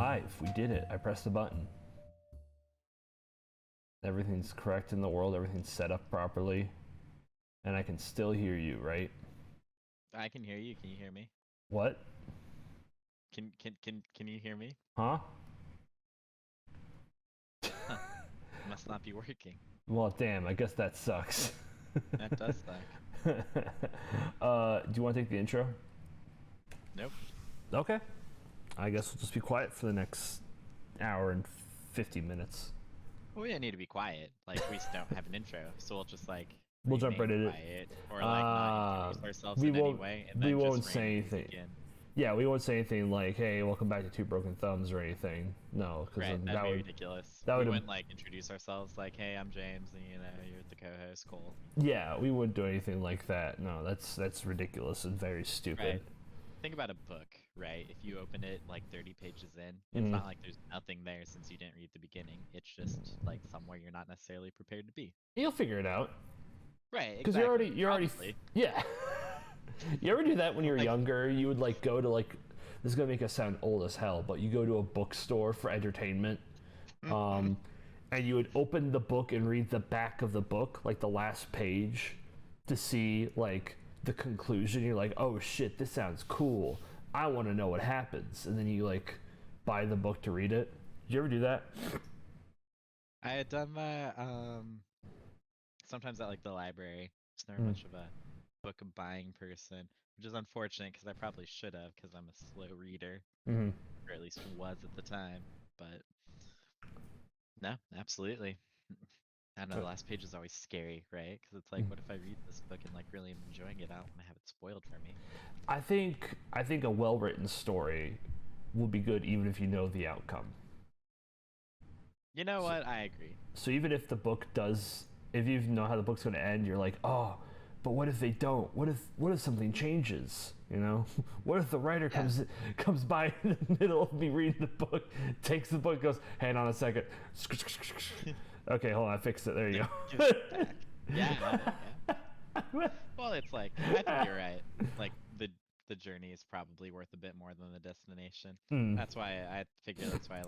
live. We did it. I pressed the button. Everything's correct in the world. Everything's set up properly. And I can still hear you, right? I can hear you. Can you hear me? What? Can you hear me? Huh? Huh. Must not be working. Well, damn. I guess that sucks. That does suck. Do you want to take the intro? Nope. Okay. I guess we'll just be quiet for the next hour and 50 minutes. Well, we don't need to be quiet. Like, we just don't have an intro, so we'll just like We'll jump right into it, or like not introduce ourselves we in any won't- way, and we then won't just say randomly anything. begin. Yeah, we won't say anything like, "Hey, welcome back to Two Broken Thumbs" or anything. No, because Right, that'd that be would. ridiculous. that We would- wouldn't like introduce ourselves like, "Hey, I'm James, and you're the co-host, Cole." Yeah, we wouldn't do anything like that. No, that's ridiculous and very stupid. Right. Think about a book, right? If you open it like 30 pages in, it's not like there's nothing there since you didn't read the beginning. It's just like somewhere you're not necessarily prepared to be. You'll figure it out. Right. Because Exactly. you're already. Probably. Yeah. You ever do that when you were younger? You would like go to like. This is gonna make us sound old as hell, but you go to a bookstore for entertainment, and you would open the book and read the back of the book, like the last page, to see like the conclusion. You're like, oh shit, this sounds cool. I want to know what happens, and then you like buy the book to read it. Did you ever do that? I had done that sometimes at like the library. It's never much of a book buying person, which is unfortunate because I probably should have because I'm a slow reader, Mm-hmm. or at least was at the time. But no, absolutely. I don't know, the last page is always scary, right? Because it's like, what if I read this book and like really am enjoying it? I don't want to have it spoiled for me. I think a well-written story will be good even if you know the outcome. You know what? I agree. So even if the book does, if you know how the book's going to end, you're like, oh, but what if they don't? What if something changes? You know, what if the writer comes by in the middle of me reading the book, takes the book, goes, hang on a second. Okay, hold on, I fixed it. There you go. Yeah. Well, it's like, I think you're right. Like the journey is probably worth a bit more than the destination. That's why I figure that's why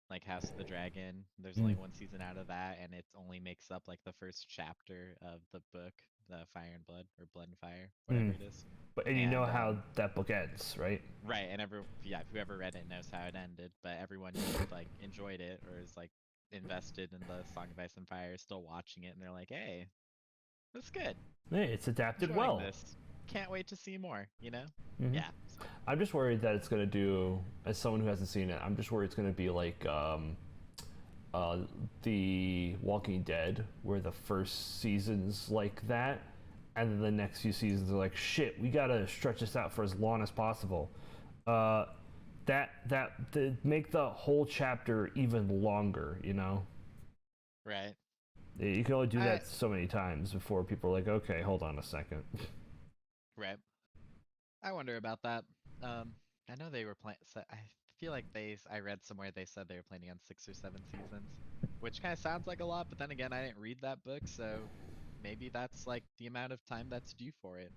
like House of the Dragon, there's only one season out of that, and it only makes up like the first chapter of the book, the Fire and Blood, or Blood and Fire, whatever it is. But and you know how that book ends, right? Right, and whoever read it knows how it ended, but everyone who like enjoyed it or is like invested in the Song of Ice and Fire is still watching it, and they're like, hey, that's good. Hey, it's adapted Enjoying well. this. Can't wait to see more, you know? Mhm. Yeah. I'm just worried that it's gonna do, as someone who hasn't seen it, I'm just worried it's gonna be like The Walking Dead, where the first season's like that, and then the next few seasons are like, shit, we gotta stretch this out for as long as possible. To make the whole chapter even longer, you know? Right. You can only do that so many times before people are like, okay, hold on a second. Right. I wonder about that. I know they were planning. I feel like I read somewhere they said they were planning on 6 or 7 seasons, which kind of sounds like a lot. But then again, I didn't read that book, so maybe that's like the amount of time that's due for it.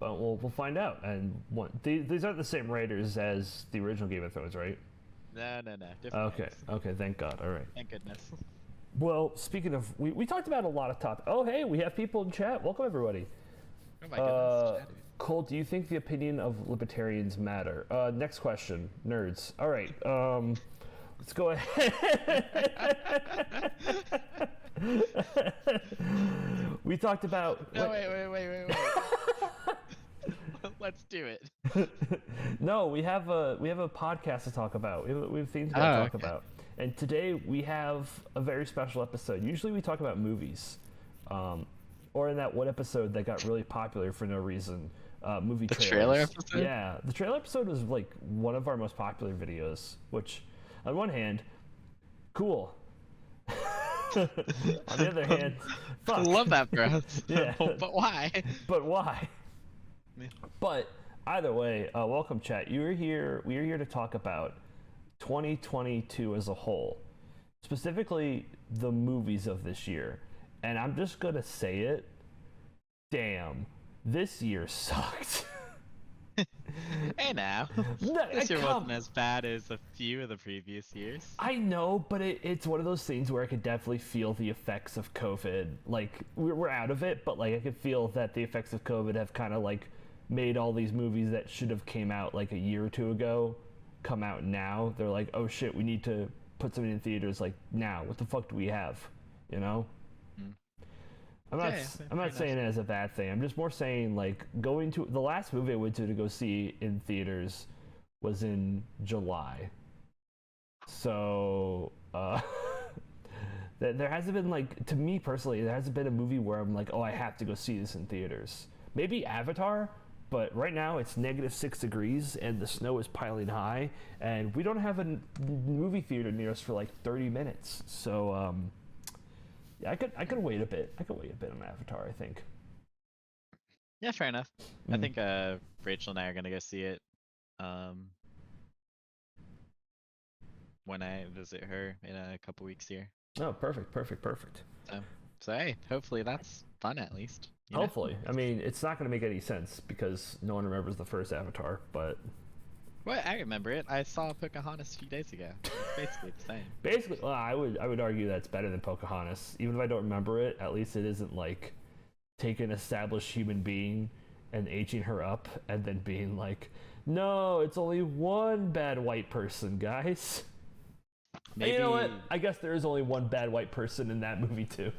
But we'll find out. And these aren't the same writers as the original Game of Thrones, right? No. Different Okay. ones. Okay. Thank God. All right. Thank goodness. Well, speaking of, we talked about a lot of topics. Oh, hey, we have people in chat. Welcome, everybody. Oh my goodness. Chatty. Cole, do you think the opinion of libertarians matter? Next question, nerds. All right, let's go ahead. We talked about. No, wait. Let's do it. No, we have a podcast to talk about. We have things to talk about. And today we have a very special episode. Usually we talk about movies, or in that one episode that got really popular for no reason, movie trailers. The trailer episode? Yeah, the trailer episode was like one of our most popular videos, which on one hand, cool. On the other hand, fuck. I love that for us. Yeah. But why? But why? Yeah. But either way, welcome chat. We are here to talk about 2022 as a whole, specifically the movies of this year. And I'm just gonna say it. Damn, this year sucked. Hey, Hey now, No, this year wasn't as bad as a few of the previous years. I know, but it's one of those things where I could definitely feel the effects of COVID. Like we're out of it, but like I could feel that the effects of COVID have kind of like made all these movies that should have came out like a year or two ago come out now. They're like, oh shit, we need to put something in theaters like now. What the fuck do we have? You know? Mm. I'm not. I'm not saying it as a bad thing. I'm just more saying like going to the last movie I went to go see in theaters was in July. So there hasn't been like to me personally there hasn't been a movie where I'm like, oh, I have to go see this in theaters. Maybe Avatar, but right now it's -6 degrees and the snow is piling high, and we don't have a movie theater near us for like 30 minutes. So yeah, I could wait a bit. I could wait a bit on Avatar, I think. Yeah, fair enough. I think Rachel and I are gonna go see it when I visit her in a couple weeks here. Oh, perfect. So hey, hopefully that's fun at least. Hopefully. I mean, it's not going to make any sense because no one remembers the first Avatar, but... Well, I remember it. I saw Pocahontas a few days ago. It's basically the same. Basically, well, I would argue that's better than Pocahontas. Even if I don't remember it, at least it isn't like take an established human being and aging her up and then being like, no, it's only one bad white person, guys. Maybe... And you know what? I guess there is only one bad white person in that movie too.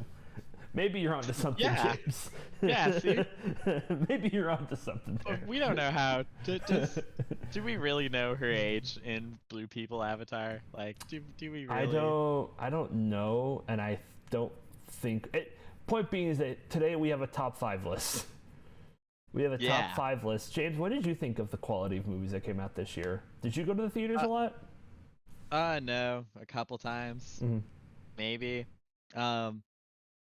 Maybe you're onto something, yeah. James. Yeah, see? Maybe you're onto something there. We don't know how. Do we really know her age in Blue People Avatar? Like, do we really? I don't know, and I don't think... Point being is that today we have a top 5 list. We have a top 5 list. James, what did you think of the quality of movies that came out this year? Did you go to the theaters a lot? No, a couple times. Mm-hmm. Maybe.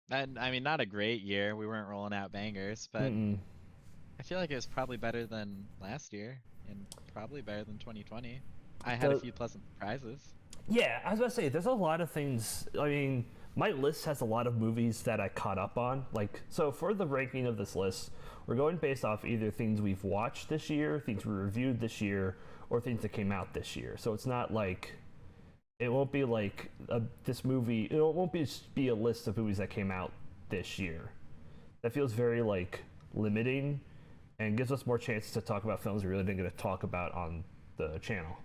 And I mean, not a great year. We weren't rolling out bangers, but I feel like it was probably better than last year and probably better than 2020. I had a few pleasant surprises. Yeah, I was about to say, there's a lot of things. I mean, my list has a lot of movies that I caught up on. Like, so for the ranking of this list, we're going based off either things we've watched this year, things we reviewed this year, or things that came out this year. So it's not like... It won't be like this movie. It won't be a list of movies that came out this year. That feels very like limiting, and gives us more chances to talk about films we really didn't get to talk about on the channel.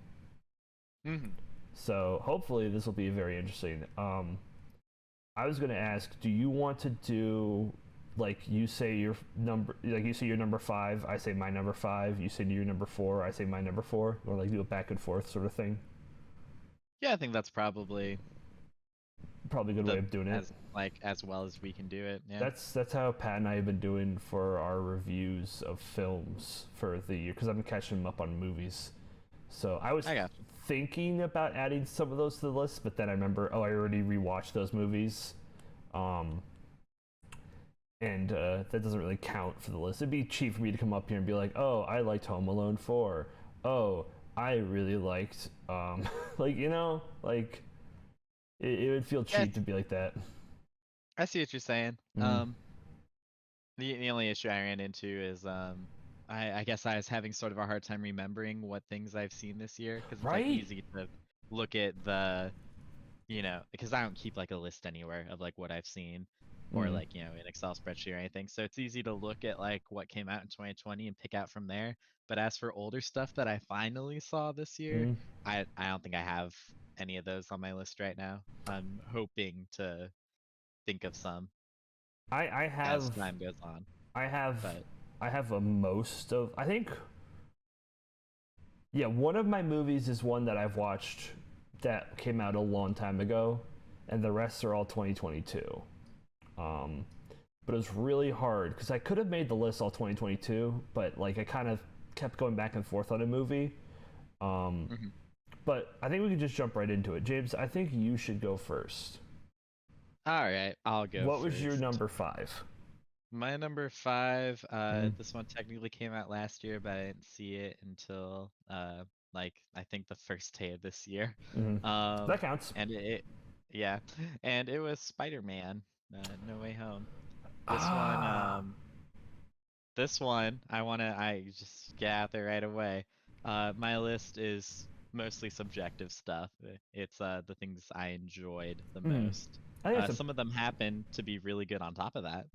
Mm-hmm. So hopefully this will be very interesting. I was going to ask, do you want to do like you say your number, like you say your number 5, I say my number 5, you say your number 4, I say my number 4, or like do a back and forth sort of thing? Yeah, I think that's probably a good way of doing it. As well as we can do it. Yeah. That's how Pat and I have been doing for our reviews of films for the year, because I've been catching them up on movies. So I was thinking about adding some of those to the list, but then I remember, I already rewatched those movies, and that doesn't really count for the list. It'd be cheap for me to come up here and be like, oh, I liked Home Alone 4. Oh, I really liked, like, you know, like, it would feel cheap to be like that. I see what you're saying. The only issue I ran into is, I guess I was having sort of a hard time remembering what things I've seen this year, because it's like easy to look at the, because I don't keep like a list anywhere of like what I've seen, or like, an Excel spreadsheet or anything. So it's easy to look at like what came out in 2020 and pick out from there. But as for older stuff that I finally saw this year, I don't think I have any of those on my list right now. I'm hoping to think of some. I have as time goes on. I have a most of, I think. Yeah, one of my movies is one that I've watched that came out a long time ago, and the rest are all 2022. But it was really hard because I could have made the list all 2022, but like I kind of kept going back and forth on a movie. But I think we can just jump right into it. James, I think you should go first. All right, I'll go. What was your number 5? My number 5, this one technically came out last year, but I didn't see it until like I think the first day of this year. That counts. And it was Spider-Man, No Way Home. This one, I just get out there right away. My list is mostly subjective stuff. It's the things I enjoyed the Mm. most. I think that's Some of them happen to be really good on top of that,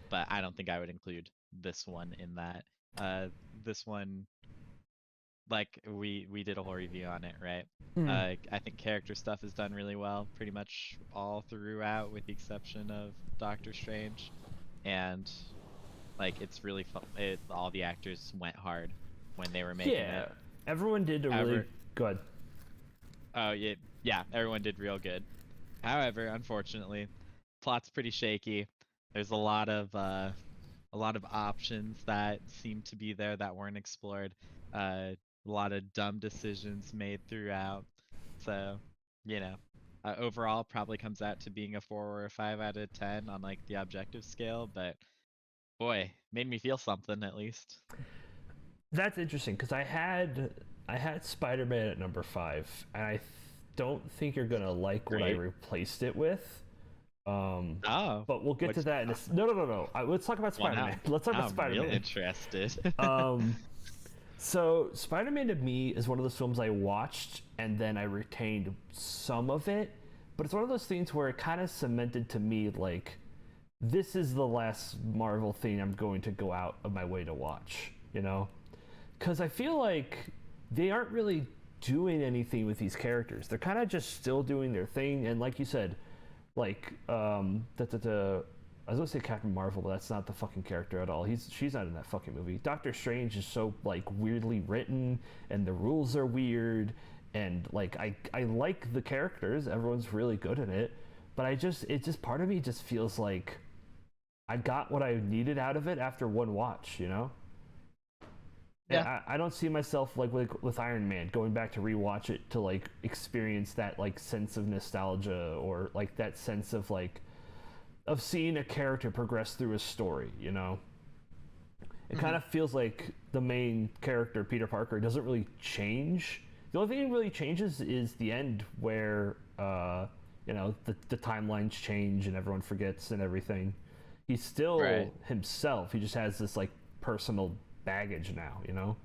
but I don't think I would include this one in that. Uh, this one, like we did a whole review on it, right? mm. I think character stuff is done really well, pretty much all throughout, with the exception of Doctor Strange, and like it's really fun. All the actors went hard when they were making Yeah, it. everyone did a really However, good. oh yeah, yeah, everyone did real good. However, unfortunately, plot's pretty shaky. There's a lot of options that seem to be there that weren't explored. A lot of dumb decisions made throughout. So, you know, overall probably comes out to being a 4 or a 5 out of 10 on like the objective scale, but boy, made me feel something at least. That's interesting because I had Spider-Man at number 5, and don't think you're gonna like what I Great. replaced it with. Um, Oh, but we'll get to what's that in a no, no, no, no. Let's talk about well now? Spider-Man. Let's talk Now about I'm real Spider-Man. interested. Um, so Spider-Man to me is one of those films I watched and then I retained some of it, but it's one of those things where it kind of cemented to me like this is the last Marvel thing I'm going to go out of my way to watch, you know? Because I feel like they aren't really doing anything with these characters. They're kind of just still doing their thing, and like you said, like I was gonna say Captain Marvel, but that's not the fucking character at all. She's not in that fucking movie. Doctor Strange is so like weirdly written, and the rules are weird, and like I like the characters. Everyone's really good in it, but it just part of me just feels like I got what I needed out of it after one watch, you know? And Yeah. I don't see myself like with Iron Man going back to rewatch it to like experience that like sense of nostalgia or like that sense of like of seeing a character progress through a story, you know? It kind of feels like the main character, Peter Parker, doesn't really change. The only thing that really changes is the end where you know, the timelines change and everyone forgets and everything. He's still Right. himself. He just has this like personal baggage now, you know?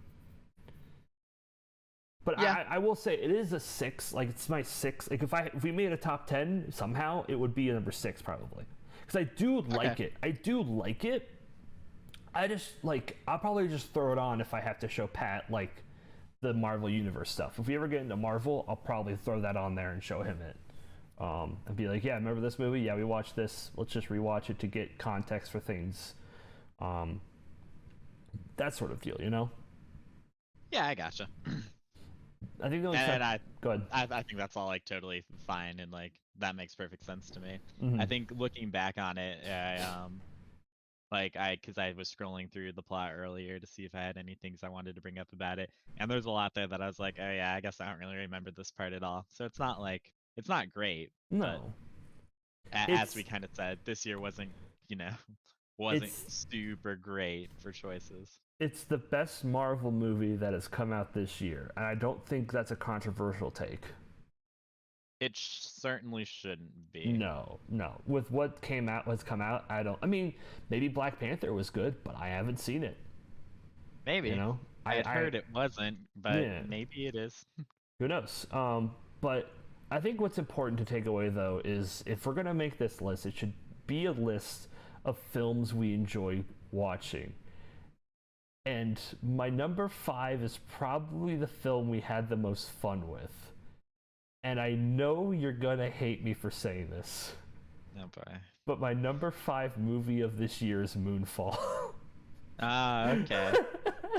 But Yeah. I will say it is a 6. Like it's my 6. Like if we made a top 10 somehow, it would be a number 6 probably. Because I do like Okay. it. I do like it. I just like I'll probably just throw it on if I have to show Pat like the Marvel Universe stuff. If we ever get into Marvel, I'll probably throw that on there and show him it. And be like, yeah, remember this movie? Yeah, we watched this. Let's just rewatch it to get context for things. Um, that sort of deal, you know? Yeah, I gotcha. I think the only And go ahead. I think that's all like totally fine and like that makes perfect sense to me. Mm-hmm. I think looking back on it, because I was scrolling through the plot earlier to see if I had any things I wanted to bring up about it, and there's a lot there that I was like, oh yeah, I guess I don't really remember this part at all. So it's not like it's not great, but No, as it's we kind of said, this year wasn't, you know, wasn't it's super great for choices. it's the best Marvel movie that has come out this year, and I don't think that's a controversial take. It certainly shouldn't be. No, no. With what's come out, I don't. I mean, maybe Black Panther was good, but I haven't seen it. Maybe. You know, I had heard it wasn't, but yeah. maybe it is. Who knows? But I think what's important to take away though is if we're gonna make this list, it should be a list of films we enjoy watching. And my number 5 is probably the film we had the most fun with. And I know you're gonna hate me for saying this, Oh boy. but my number 5 movie of this year is Moonfall. Ah, okay.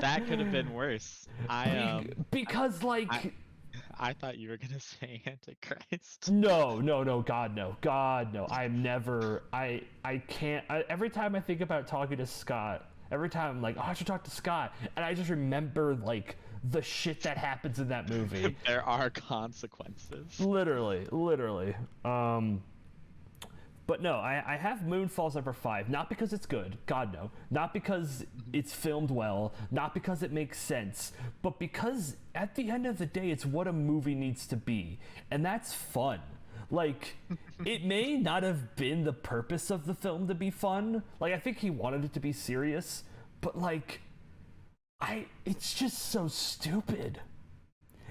That could have been worse. Because like I thought you were gonna say Antichrist. no, no, no, God no. God no. I can't every time I think about talking to Scott, every time I'm like, oh, I should talk to Scott, and I just remember like the shit that happens in that movie. There are consequences. Literally. But no, I have Moonfall's number 5, not because it's good, God no, not because it's filmed well, not because it makes sense, but because at the end of the day, it's what a movie needs to be, and that's fun. Like, it may not have been the purpose of the film to be fun. Like, I think he wanted it to be serious, but like, it's just so stupid,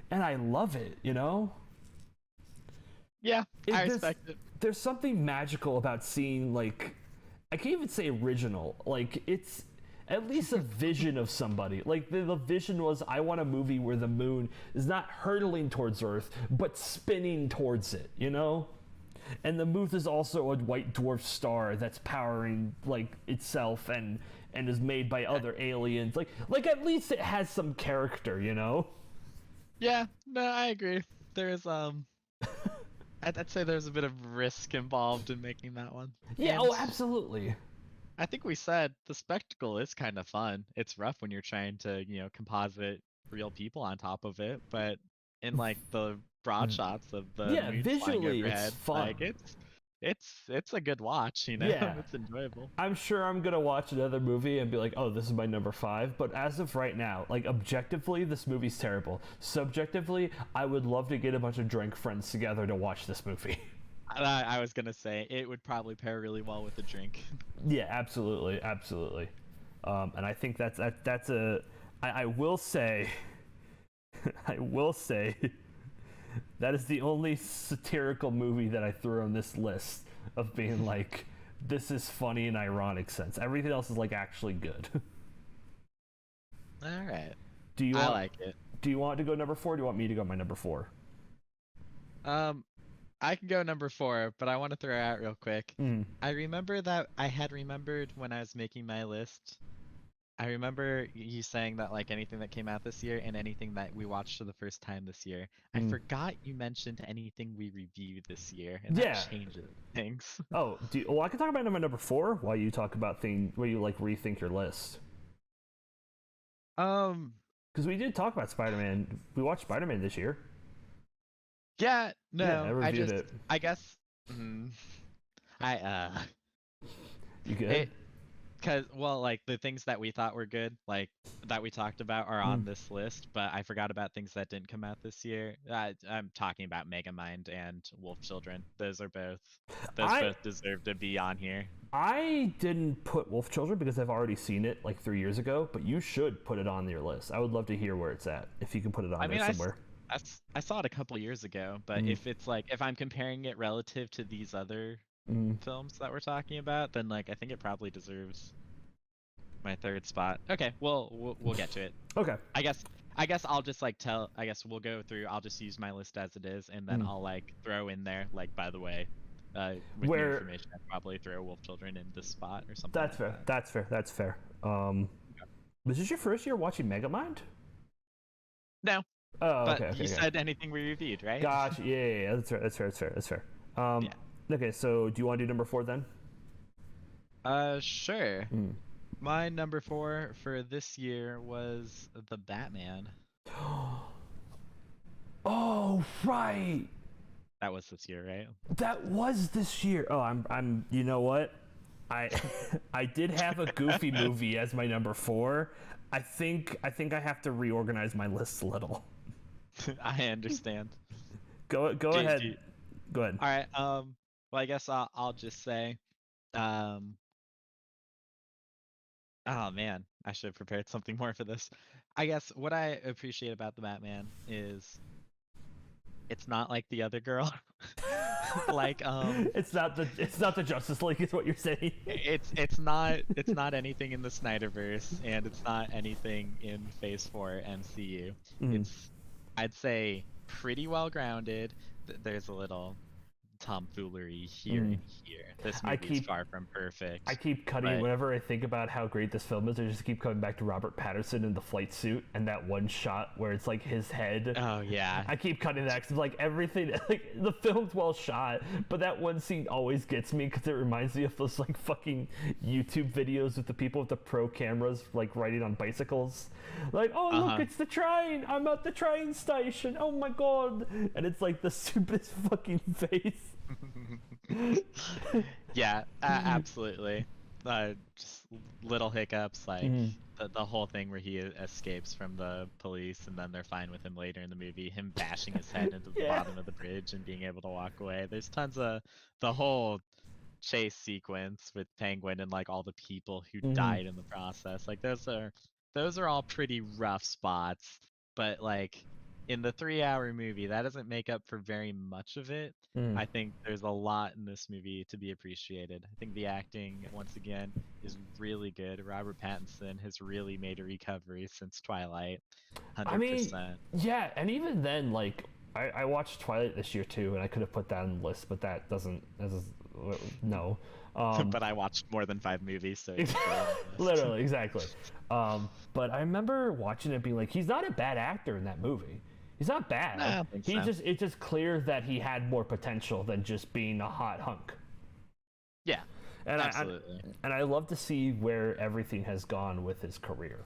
and I love it. Yeah, I There's respect it. there's something magical about seeing, like, I can't even say original. Like, it's at least a vision of somebody. Like, the vision was, I want a movie where the moon is not hurtling towards Earth, but spinning towards it. And the moon is also a white dwarf star that's powering, like, itself and is made by other aliens. Like at least it has some character. Yeah, no, I agree. There's I'd say there's a bit of risk involved in making that one. Yeah. And Oh, absolutely. I think we said the spectacle is kind of fun. It's rough when you're trying to, composite real people on top of it, but in like the broad shots of the Yeah, moon flying visually it's overhead, fun. like it's a good watch, Yeah. It's enjoyable. I'm sure I'm gonna watch another movie and be like, oh, this is my number 5. But as of right now, like, objectively, this movie's terrible. Subjectively, I would love to get a bunch of drunk friends together to watch this movie. I was gonna say it would probably pair really well with a drink. Yeah, absolutely, absolutely. And I think that's a. I will say, I will say, that is the only satirical movie that I threw on this list of being like, this is funny in ironic sense. Everything else is, like, actually good. All right. I like it. Do you want to go number 4? Or do you want me to go my number 4? I can go number 4, but I want to throw out real quick. Mm. I remember that I had remembered when I was making my list. I remember you saying that, like, anything that came out this year and anything that we watched for the first time this year. I forgot you mentioned anything we reviewed this year, and that changes things. Oh, well, I can talk about my number 4 while you talk about where you, like, rethink your list. Because we did talk about Spider-Man. We watched Spider-Man this year. Yeah, no, yeah, I reviewed it. I guess, You good? Because, well, like, the things that we thought were good, like, that we talked about are on this list, but I forgot about things that didn't come out this year. I'm talking about Megamind and Wolf Children. Those both deserve to be on here. I didn't put Wolf Children because I've already seen it, like, 3 years ago, but you should put it on your list. I would love to hear where it's at, if you can put it on there somewhere. I saw it a couple years ago, but if I'm comparing it relative to these other films that we're talking about, then, like, I think it probably deserves my 3rd spot. Okay, we'll get to it. Okay. I guess I'll just, like, I guess we'll go through. I'll just use my list as it is, and then I'll, like, throw in there, like, by the way, with new information, I'd probably throw Wolf Children in this spot or something. That's fair. That's fair. Was this your first year watching Megamind? No. Oh, but okay. You said anything we reviewed, right? Gosh, yeah. That's fair. Yeah. Okay, so do you want to do number 4 then? Sure. My number 4 for this year was The Batman. Oh, right. That was this year, right? That was this year. Oh, I'm. You know what? I did have a Goofy movie as my number 4. I think I have to reorganize my list a little. I understand. Go ahead. Go ahead. All right. Well, I guess I'll just say, oh man, I should have prepared something more for this. I guess what I appreciate about the Batman is it's not like the other girl. Like it's not the Justice League is what you're saying. It's not anything in the Snyderverse, and it's not anything in Phase 4 MCU. It's, I'd say, pretty well grounded. There's a little tomfoolery here and here. This movie is far from perfect. I keep cutting whenever I think about how great this film is. I just keep coming back to Robert Pattinson in the flight suit and that one shot where it's like his head. Oh yeah. I keep cutting that because like everything, like the film's well shot, but that one scene always gets me because it reminds me of those like fucking YouTube videos with the people with the pro cameras like riding on bicycles. Like, oh look, it's the train. I'm at the train station. Oh my god, and it's like the stupidest fucking face. Yeah, absolutely. Just little hiccups, like the whole thing where he escapes from the police and then they're fine with him later in the movie, him bashing his head into the bottom of the bridge and being able to walk away. There's tons of the whole chase sequence with Penguin and like all the people who died in the process. Like there's those are all pretty rough spots, but like in the 3-hour movie, that doesn't make up for very much of it. Mm. I think there's a lot in this movie to be appreciated. I think the acting, once again, is really good. Robert Pattinson has really made a recovery since Twilight, I mean, 100%. yeah, and even then, like, I watched Twilight this year too, and I could have put that on the list, but that doesn't. No. But I watched more than 5 movies, so it's literally, exactly. But I remember watching it being like, he's not a bad actor in that movie. He's not bad. Nah, I don't think so. It's just clear that he had more potential than just being a hot hunk. Yeah, And absolutely. I love to see where everything has gone with his career.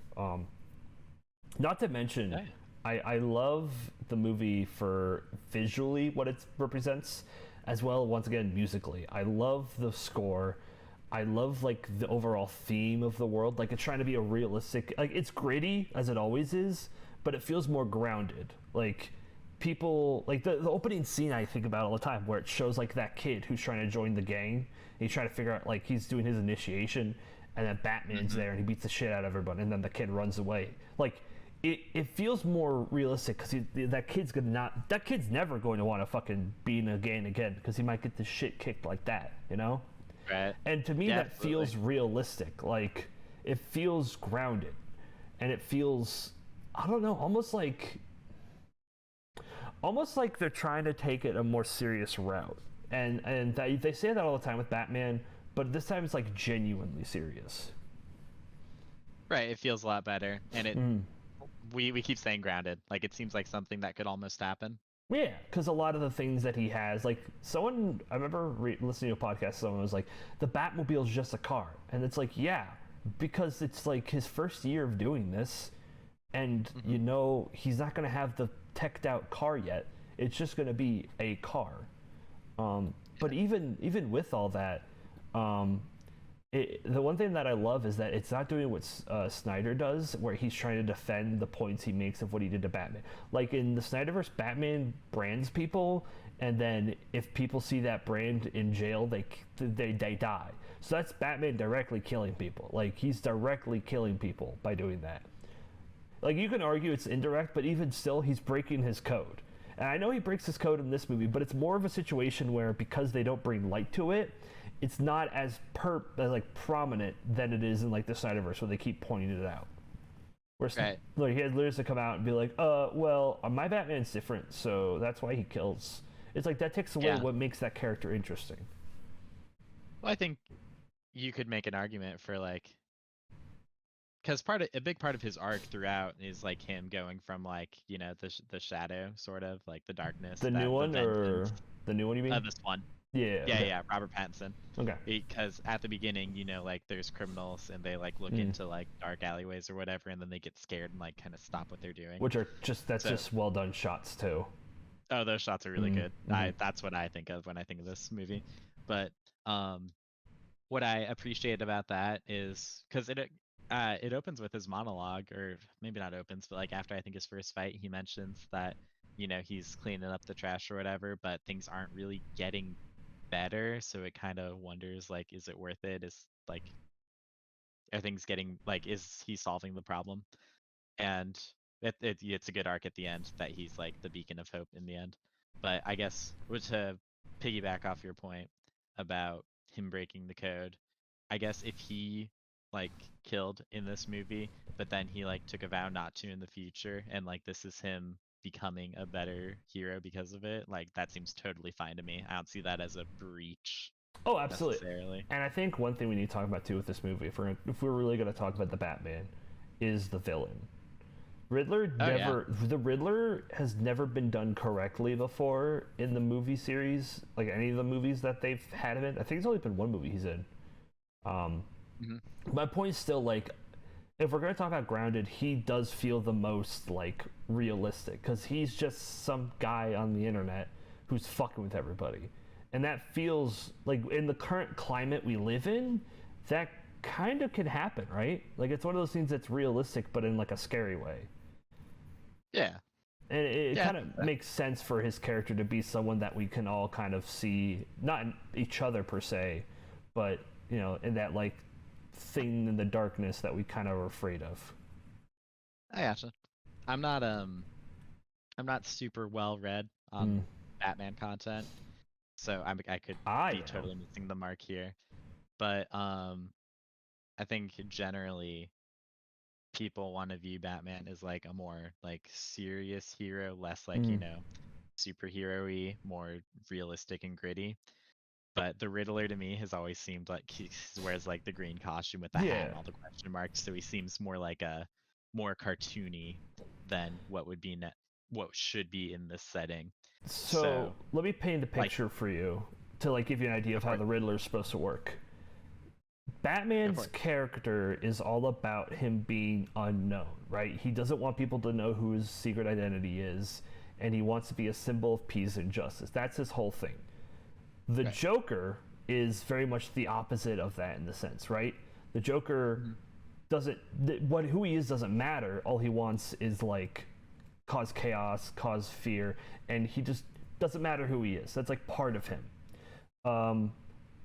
Not to mention, Yeah. I love the movie for visually what it represents, as well, once again, musically. I love the score. I love like the overall theme of the world. Like, it's trying to be a realistic, like, it's gritty as it always is, but it feels more grounded. Like, people, like the opening scene I think about all the time, where it shows like that kid who's trying to join the gang, and he's trying to figure out, like, he's doing his initiation, and then Batman's there and he beats the shit out of everyone, and then the kid runs away. Like, it feels more realistic, because that kid's never going to want to fucking be in a gang again, because he might get the shit kicked like that, you know? Right. And to me, Yeah, that absolutely. feels realistic. Like, it feels grounded, and it feels, I don't know, almost like they're trying to take it a more serious route. And they say that all the time with Batman, but this time it's like genuinely serious. Right, it feels a lot better, and we keep saying grounded. Like, it seems like something that could almost happen. Yeah, because a lot of the things that he has, like, someone, I remember listening to a podcast, someone was like, the Batmobile's just a car. And it's like, yeah, because it's like his first year of doing this, and you know, he's not going to have the teched out car yet. It's just going to be a car. But even with all that, the one thing that I love is that it's not doing what Snyder does, where he's trying to defend the points he makes of what he did to Batman. Like, in the Snyderverse, Batman brands people, and then if people see that brand in jail, they die. So that's Batman directly killing people. Like, he's directly killing people by doing that. Like, you can argue it's indirect, but even still, he's breaking his code. And I know he breaks his code in this movie, but it's more of a situation where, because they don't bring light to it, it's not as prominent than it is in like the Snyderverse, where they keep pointing it out. Where like, he had lyrics to come out and be like, well, my Batman's different, so that's why he kills. It's like, that takes away what makes that character interesting. Well, I think you could make an argument for, like, because a big part of his arc throughout is like him going from, like, you know, the shadow, sort of like the darkness. The new one, or the new one you mean? This one. Yeah. Yeah, okay. yeah, Robert Pattinson. Okay. Because at the beginning, you know, like, there's criminals and they like look into like dark alleyways or whatever, and then they get scared and like kind of stop what they're doing. Which are just well done shots too. Oh, those shots are really good. That's what I think of when I think of this movie. But what I appreciate about that is because it opens with his monologue, or maybe not opens, but like after I think his first fight, he mentions that, you know, he's cleaning up the trash or whatever, but things aren't really getting better, so it kind of wonders, like, is it worth it? Is, like, are things getting, like, is he solving the problem? And it's a good arc at the end, that he's like the beacon of hope in the end. But I guess, to piggyback off your point about him breaking the code, I guess if he like killed in this movie, but then he like took a vow not to in the future, and like this is him becoming a better hero because of it, like, that seems totally fine to me. I don't see that as a breach. Oh, absolutely. And I think one thing we need to talk about too with this movie, if we're really going to talk about the Batman, is the villain. The Riddler has never been done correctly before in the movie series, like any of the movies that they've had him in. I think it's only been one movie he's in. My point is still, like, if we're going to talk about grounded, he does feel the most like realistic, because he's just some guy on the internet who's fucking with everybody, and that feels like, in the current climate we live in, that kind of can happen, right? Like, it's one of those things that's realistic, but in like a scary way. Yeah. And it kind of makes sense for his character to be someone that we can all kind of see, not in each other per se, but, you know, in that like thing in the darkness that we kind of are afraid of. I gotcha. I'm not I'm not super well read on Batman content, so I could I be am. totally missing the mark here. But I think generally people want to view Batman as like a more like serious hero, less like, superhero-y, more realistic and gritty. But the Riddler to me has always seemed like he wears like the green costume with the hat Yeah. and all the question marks, so he seems more like a more cartoony than what would be what should be in this setting. So So let me paint the like, picture for you to like give you an idea go of for how it, the Riddler is supposed to work. go for Batman's it. character is all about him being unknown, right? He doesn't want people to know who his secret identity is, and he wants to be a symbol of peace and justice. That's his whole thing. The Right. Joker is very much the opposite of that in the sense, right? The Joker Mhm. doesn't who he is doesn't matter. All he wants is like cause chaos, cause fear, and he just doesn't matter who he is. That's like part of him. Um,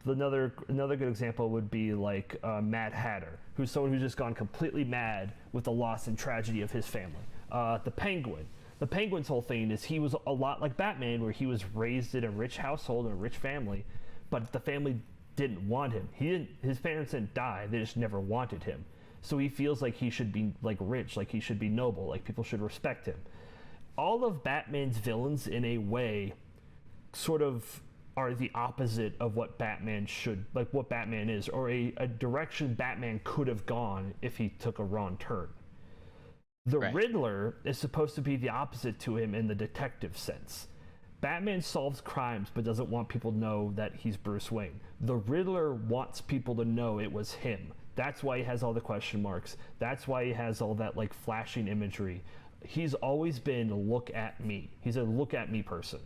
another good example would be like Mad Hatter, who's someone who's just gone completely mad with the loss and tragedy of his family. The Penguin. The Penguin's whole thing is he was a lot like Batman, where he was raised in a rich household and a rich family, but the family didn't want him. His parents didn't die; they just never wanted him. So he feels like he should be like rich, like he should be noble, like people should respect him. All of Batman's villains, in a way, sort of are the opposite of what Batman should, like what Batman is, or a direction Batman could have gone if he took a wrong turn. The Right. Riddler is supposed to be the opposite to him in the detective sense. Batman solves crimes but doesn't want people to know that he's Bruce Wayne. The Riddler wants people to know it was him. That's why he has all the question marks. That's why he has all that like flashing imagery. He's always been look at me. He's a look at me person.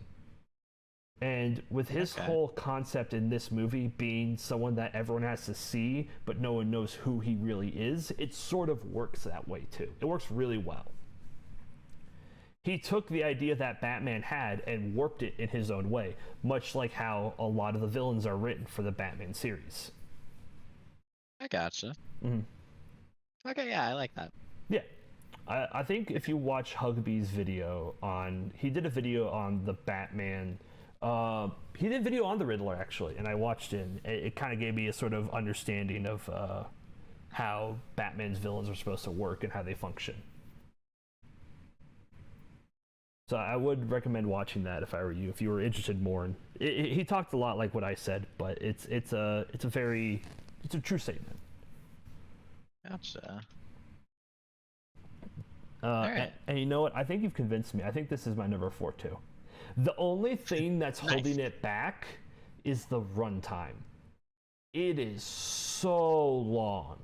And with his Okay. whole concept in this movie being someone that everyone has to see, but no one knows who he really is, it sort of works that way too. It works really well. He took the idea that Batman had and warped it in his own way, much like how a lot of the villains are written for the Batman series. I gotcha. Mm-hmm. Okay, yeah, I like that. Yeah. I think if you watch Hugby's video on, he did a video on the Batman. He did a video on the Riddler actually, and I watched it. It kind of gave me a sort of understanding of how Batman's villains are supposed to work and how they function. So I would recommend watching that if I were you, if you were interested more. In, he talked a lot like what I said, but it's a true statement. Gotcha. And, you know what? I think you've convinced me. I think this is my number 4 too. The only thing that's Nice. holding it back is the runtime. It is so long.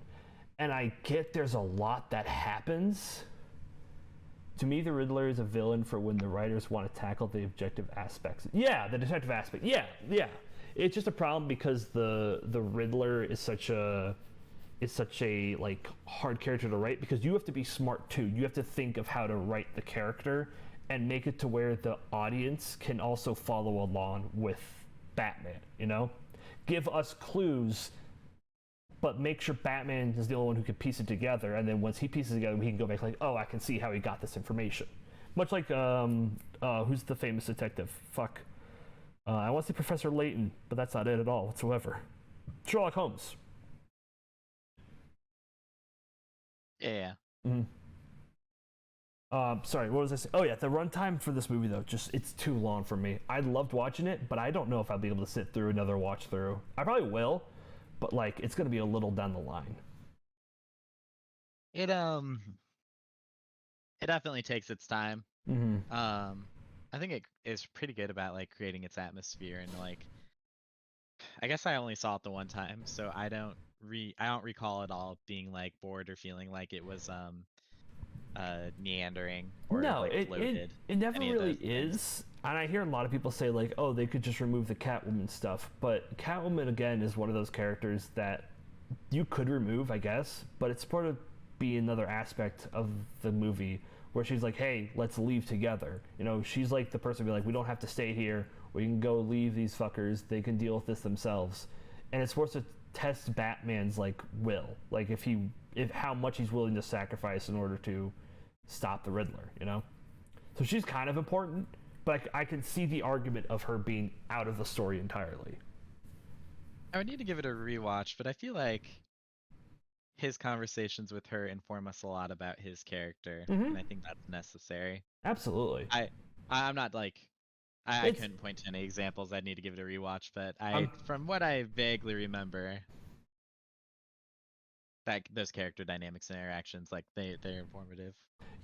And I get there's a lot that happens. To me, the Riddler is a villain for when the writers want to tackle the objective aspects. Yeah, the detective aspect. Yeah. It's just a problem because the Riddler is such a like hard character to write, because you have to be smart too. You have to think of how to write the character and make it to where the audience can also follow along with Batman, you know? Give us clues, but make sure Batman is the only one who can piece it together, and then once he pieces it together, we can go back like, oh, I can see how he got this information. Much like, who's the famous detective? Fuck. I want to say Professor Layton, but that's not it at all whatsoever. Sherlock Holmes. Yeah. Mm-hmm. Sorry, what was I saying? Oh yeah, the runtime for this movie though, just it's too long for me. I loved watching it, but I don't know if I'll be able to sit through another watch through. I probably will, but like it's gonna be a little down the line. It definitely takes its time. Mm-hmm. I think it is pretty good about like creating its atmosphere, and like I guess I only saw it the one time, so I don't recall it all being like bored or feeling like it was meandering or No, like bloated. it never any of really those things. is. And I hear a lot of people say like, oh, they could just remove the Catwoman stuff, but Catwoman again is one of those characters that you could remove, I guess, but it's sort of be another aspect of the movie where she's like, hey, let's leave together. You know, she's like the person be like, we don't have to stay here. We can go leave these fuckers. They can deal with this themselves. And it's supposed to test Batman's like will, like if how much he's willing to sacrifice in order to stop the Riddler, you know? So she's kind of important, but I can see the argument of her being out of the story entirely. I would need to give it a rewatch, but I feel like his conversations with her inform us a lot about his character, and I think that's necessary. Absolutely. I'm not like I couldn't point to any examples. I'd need to give it a rewatch, but from what I vaguely remember, that those character dynamics and interactions, like they're informative.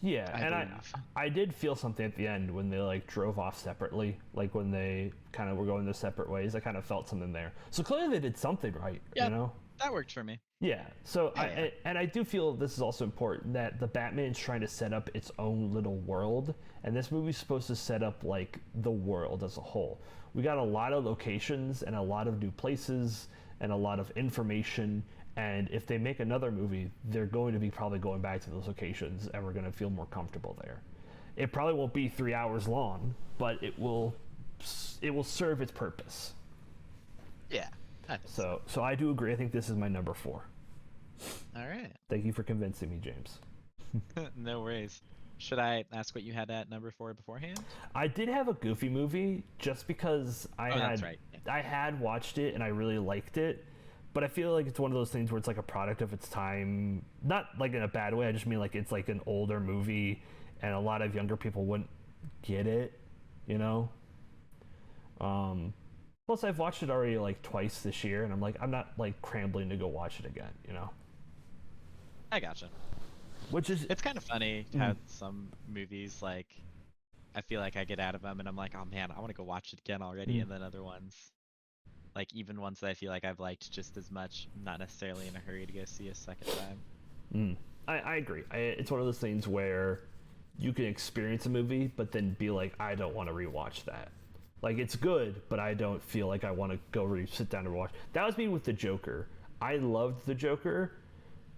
Yeah, and I did feel something at the end when they like drove off separately, like when they kind of were going their separate ways. I kind of felt something there. So clearly they did something right. Yeah, you know? That worked for me. Yeah. So I do feel this is also important that the Batman is trying to set up its own little world, and this movie's supposed to set up like the world as a whole. We got a lot of locations and a lot of new places and a lot of information. And if they make another movie, they're going to be probably going back to those locations, and we're going to feel more comfortable there. It probably won't be 3 hours long, but it will serve its purpose. Yeah. So I do agree. I think this is my number 4. All right. Thank you for convincing me, James. No worries. Should I ask what you had at number 4 beforehand? I did have a Goofy movie just because that's right. Yeah. I had watched it and I really liked it. But I feel like it's one of those things where it's like a product of its time. Not like in a bad way. I just mean like it's like an older movie and a lot of younger people wouldn't get it, you know? Plus I've watched it already like twice this year and I'm like, I'm not like crampling to go watch it again, you know? I gotcha. It's kind of funny how some movies, like, I feel like I get out of them and I'm like, oh man, I want to go watch it again already. And then other ones, like even ones that I feel like I've liked just as much, I'm not necessarily in a hurry to go see a second time. I agree. It's one of those things where you can experience a movie, but then be like, I don't want to rewatch that. Like, it's good, but I don't feel like I want to go sit down and watch. That was me with The Joker. I loved The Joker,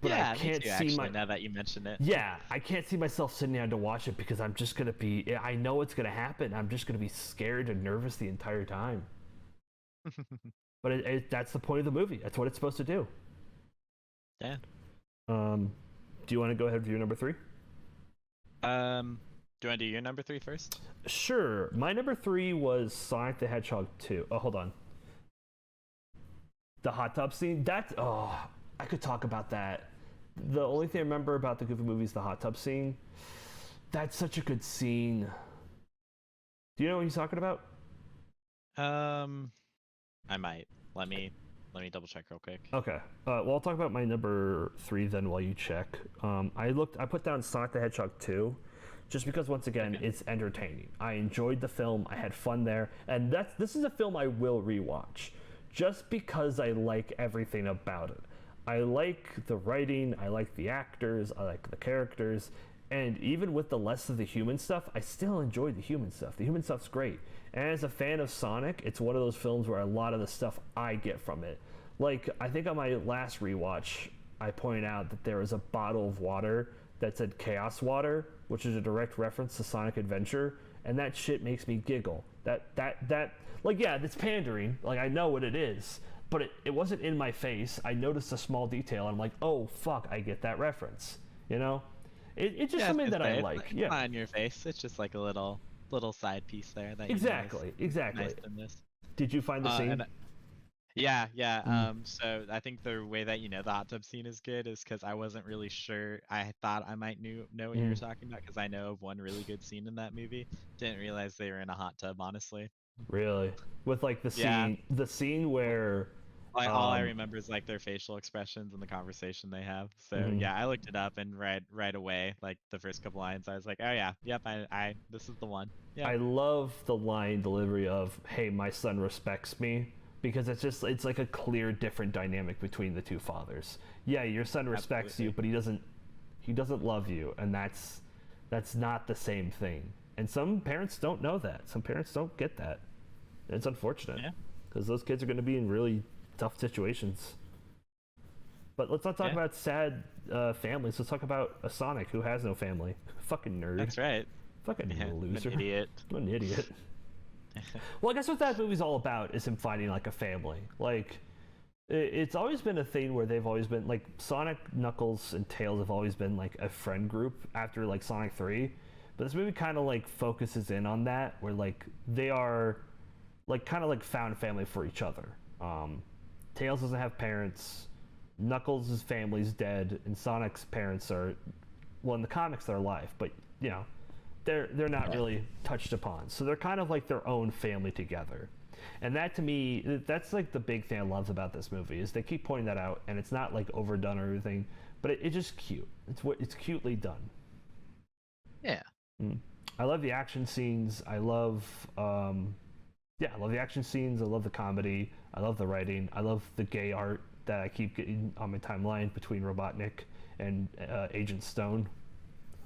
but yeah, I can't me too, actually, now that you mention it. Yeah, I can't see myself sitting down to watch it because I'm just going to be... I know it's going to happen. I'm just going to be scared and nervous the entire time. But that's the point of the movie. That's what it's supposed to do. Yeah. Do you want to go ahead with your number 3? Do you want to do your number 3 first? Sure. My number 3 was Sonic the Hedgehog 2. Oh, hold on. The hot tub scene. I could talk about that. The only thing I remember about the Goofy movie is the hot tub scene. That's such a good scene. Do you know what he's talking about? I might. Let me double check real quick. Okay. Well, I'll talk about my number 3 then while you check. I put down Sonic the Hedgehog 2, just because once again it's entertaining. I enjoyed the film. I had fun there, and this is a film I will rewatch, just because I like everything about it. I like the writing. I like the actors. I like the characters. And even with the less of the human stuff, I still enjoy the human stuff. The human stuff's great. And as a fan of Sonic, it's one of those films where a lot of the stuff I get from it. Like, I think on my last rewatch, I pointed out that there was a bottle of water that said Chaos Water, which is a direct reference to Sonic Adventure, and that shit makes me giggle. Like, yeah, it's pandering. Like, I know what it is, but it wasn't in my face. I noticed a small detail, and I'm like, oh, fuck, I get that reference, you know? It's just something that I like. It's not in your face. It's just like a little side piece there. That exactly. Nice in this. Did you find the scene? Yeah. So I think the way that the hot tub scene is good is because I wasn't really sure. I thought I might know what you were talking about because I know of one really good scene in that movie. Didn't realize they were in a hot tub, honestly. Really? With like the scene where... all I remember is like their facial expressions and the conversation they have. So yeah, I looked it up and right away, like the first couple lines, I was like, oh yeah, yep, I this is the one. Yeah. I love the line delivery of, "Hey, my son respects me," because it's like a clear different dynamic between the two fathers. Yeah, your son respects you, but he doesn't love you, and that's not the same thing. And some parents don't know that. Some parents don't get that. It's unfortunate because those kids are going to be in really tough situations. But let's not talk about sad families. Let's talk about a Sonic who has no family. Fucking nerd. That's right. Fucking loser. An idiot. What an idiot. Well, I guess what that movie's all about is him finding like a family. Like, It's always been a thing where they've always been like Sonic, Knuckles, and Tails have always been like a friend group after like Sonic 3. But this movie kind of like focuses in on that, where like they are like kind of like found family for each other. Tails doesn't have parents. Knuckles' family's dead, and Sonic's parents are, well, in the comics they're alive, but you know, they're not Yeah. really touched upon. So they're kind of like their own family together. And that to me, that's like the big thing I love about this movie is they keep pointing that out, and it's not like overdone or anything, but it's just cute. It's cutely done. Yeah. Mm. I love the action scenes. Yeah, I love the action scenes. I love the comedy. I love the writing. I love the gay art that I keep getting on my timeline between Robotnik and Agent Stone.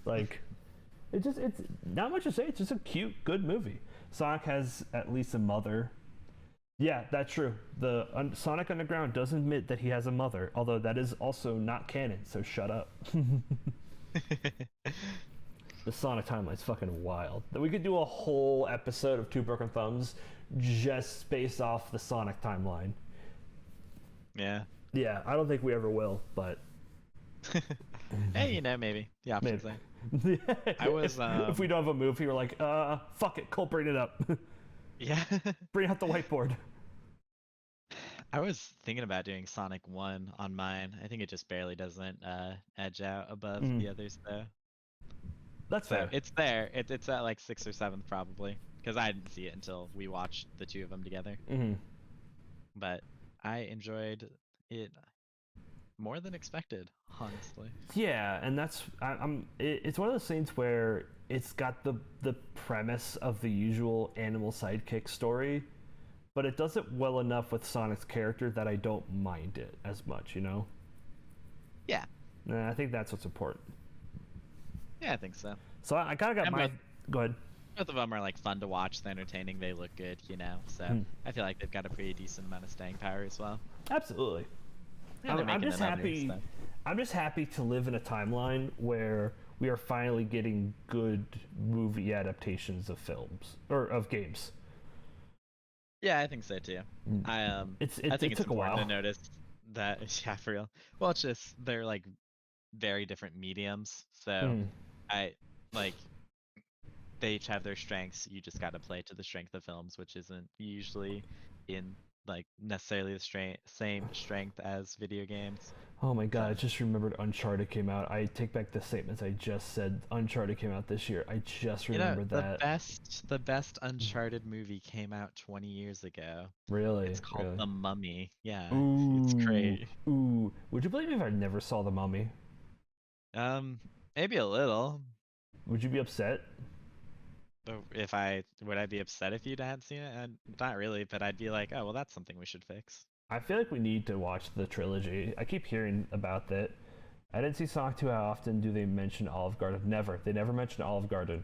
Like, it's not much to say. It's just a cute, good movie. Sonic has at least a mother. Yeah, that's true. The Sonic Underground does admit that he has a mother, although that is also not canon. So shut up. The Sonic timeline's fucking wild. We could do a whole episode of Two Broken Thumbs just based off the Sonic timeline. Yeah. Yeah, I don't think we ever will, but Hey, maybe the options maybe. there. I was If we don't have a movie, we're like, fuck it, Cole, bring it up. Yeah. Bring out the whiteboard. I was thinking about doing Sonic 1 on mine. I think it just barely doesn't edge out above the others though. That's So fair. it's there. It's at like 6th or 7th probably because I didn't see it until we watched the two of them together. Mm-hmm. But I enjoyed it more than expected, honestly. Yeah, and that's it's one of those things where it's got the premise of the usual animal sidekick story, but it does it well enough with Sonic's character that I don't mind it as much, you know? Yeah. And I think that's what's important. Yeah, I think so. So I kind of got And my. Go ahead. both of them are like fun to watch. They're entertaining. They look good, So I feel like they've got a pretty decent amount of staying power as well. Absolutely. And they're I'm making just another happy. stuff. I'm just happy to live in a timeline where we are finally getting good movie adaptations of films or of games. Yeah, I think so too. I It think it's took a important while. to notice that yeah, for real. Well, it's just they're like very different mediums. So I like they each have their strengths. You just got to play to the strength of films, which isn't usually in like necessarily the same strength as video games. Oh my god! So I just remembered Uncharted came out. I take back the statements I just said. Uncharted came out this year. I just remembered that. the best Uncharted movie came out 20 years ago. Really, It's called really. The Mummy. Yeah, it's Ooh, great. ooh. Would you believe me if I never saw The Mummy? Um, Maybe a little. Would you be upset? But if I would I be upset if you hadn't seen it? Not really, but I'd be like, oh well, that's something we should fix. I feel like we need to watch the trilogy. I keep hearing about that. I didn't see Sonic 2. How often do they mention Olive Garden? Never. They never mention Olive Garden.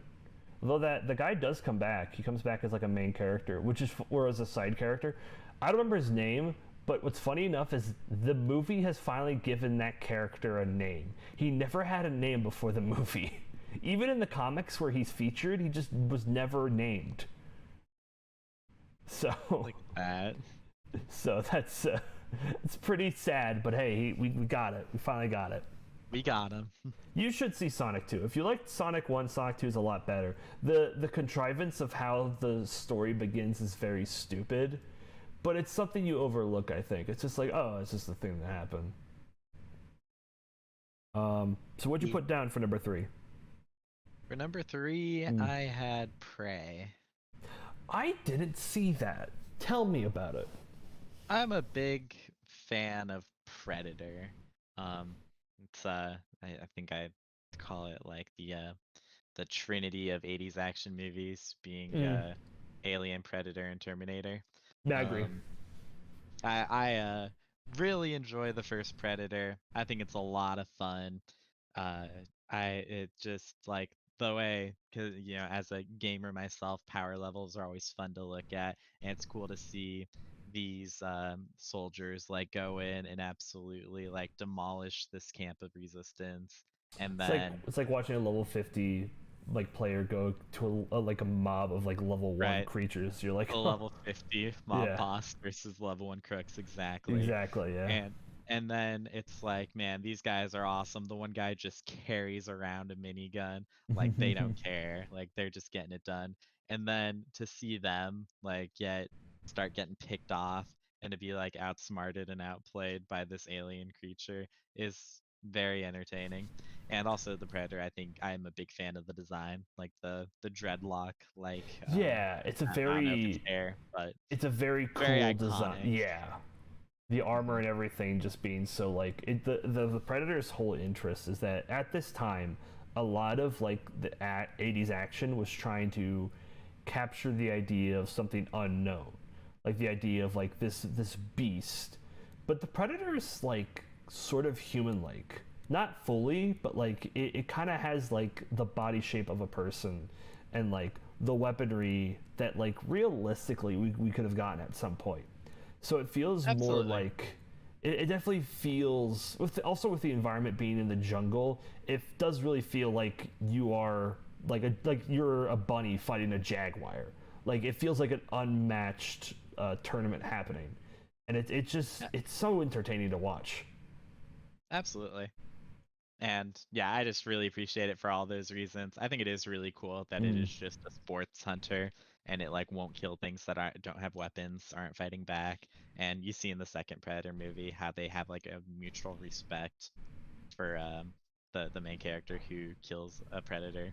Although that the guy does come back. He comes back as like a main character, which is or as a side character. I don't remember his name, but what's funny enough is the movie has finally given that character a name. He never had a name before the movie. Even in the comics where he's featured, he just was never named. So Like that. so that's it's pretty sad, but hey, we got it. We finally got it. We got him. You should see Sonic 2. If you liked Sonic 1, Sonic 2 is a lot better. The contrivance of how the story begins is very stupid, but it's something you overlook, I think. It's just like, oh, it's just the thing that happened. So what'd you put down for number 3? For number 3, I had Prey. I didn't see that. Tell me about it. I'm a big fan of Predator. It's I think I call it like the trinity of 80s action movies being Alien, Predator, and Terminator. Yeah, I agree. I really enjoy the first Predator. I think it's a lot of fun. It just like the way, because as a gamer myself, power levels are always fun to look at, and it's cool to see these soldiers like go in and absolutely like demolish this camp of resistance, and then It's like watching a level 50 like player go to like a mob of like level 1 Right. creatures. You're like, The oh, level 50 mob yeah, boss versus level 1 crooks, exactly. exactly, yeah. And and then it's like, man, these guys are awesome. The one guy just carries around a minigun, like they don't care, like they're just getting it done. And then to see them like start getting picked off and to be like outsmarted and outplayed by this alien creature is very entertaining. And also the Predator, I think I'm a big fan of the design, like the dreadlock, like Yeah, it's a I don't know if it's very hair, but very cool design. iconic. Yeah, the armor Hmm. and everything just being so like the Predator's whole interest is that at this time, a lot of like the 80s action was trying to capture the idea of something unknown, like the idea of like this beast, but the Predator is like sort of human like, not fully, but like it kind of has like the body shape of a person, and like the weaponry that like realistically we could have gotten at some point. So it feels more Absolutely. like it definitely feels also with the environment being in the jungle, it does really feel like you are like you're a bunny fighting a jaguar. Like it feels like an unmatched tournament happening, and it just Yeah, it's so entertaining to watch. absolutely. And yeah, I just really appreciate it for all those reasons. I think it is really cool that it Mm. is just a sports hunter and it like won't kill things that don't have weapons, aren't fighting back. And you see in the second Predator movie how they have like a mutual respect for the main character who kills a predator.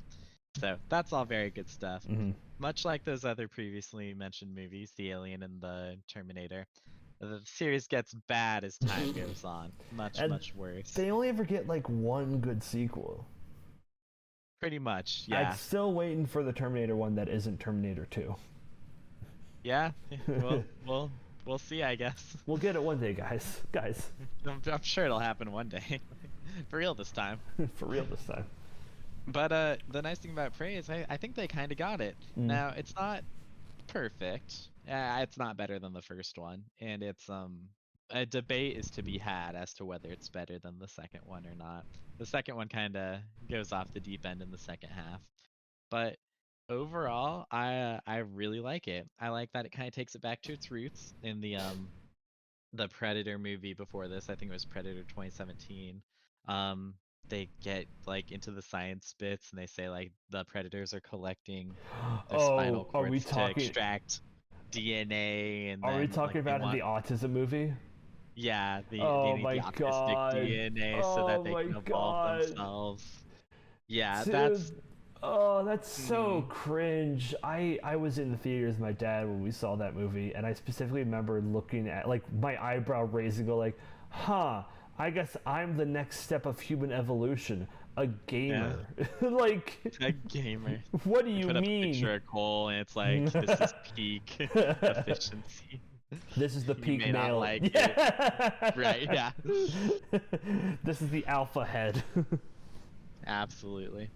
So that's all very good stuff. Mm-hmm. Much like those other previously mentioned movies, The Alien and the Terminator, the series gets bad as time goes on. Much, And much worse. they only ever get like one good sequel. Pretty much, I'm yeah. still waiting for the Terminator one that isn't Terminator 2. Yeah, well, we'll see, I guess. We'll get it one day, guys. Guys, I'm sure it'll happen one day. For real this time. for real this time. But the nice thing about Prey is I think they kind of got it. Mm. Now, it's not perfect. It's not better than the first one, and it's a debate is to be had as to whether it's better than the second one or not. The second one kind of goes off the deep end in the second half, but overall, I really like it. I like that it kind of takes it back to its roots in the Predator movie before this. I think it was Predator 2017. Um, they get like into the science bits and they say like the predators are collecting their spinal Oh, cords to extract DNA and are we then like talking they about in want the autism movie? they Oh need the my autistic god. DNA so that Oh they my can evolve god. themselves. Yeah, Dude, that's oh, that's so mm, cringe. I was in the theaters with my dad when we saw that movie, and I specifically remember looking at like my eyebrow raising, go like, "Huh, I guess I'm the next step of human evolution, a yeah, gamer." Like, a gamer. what do They you put up a mean? picture of Cole and it's like this is peak efficiency. This is the You peak may not male. like it. Right, Yeah. yeah. This is the alpha head. Absolutely.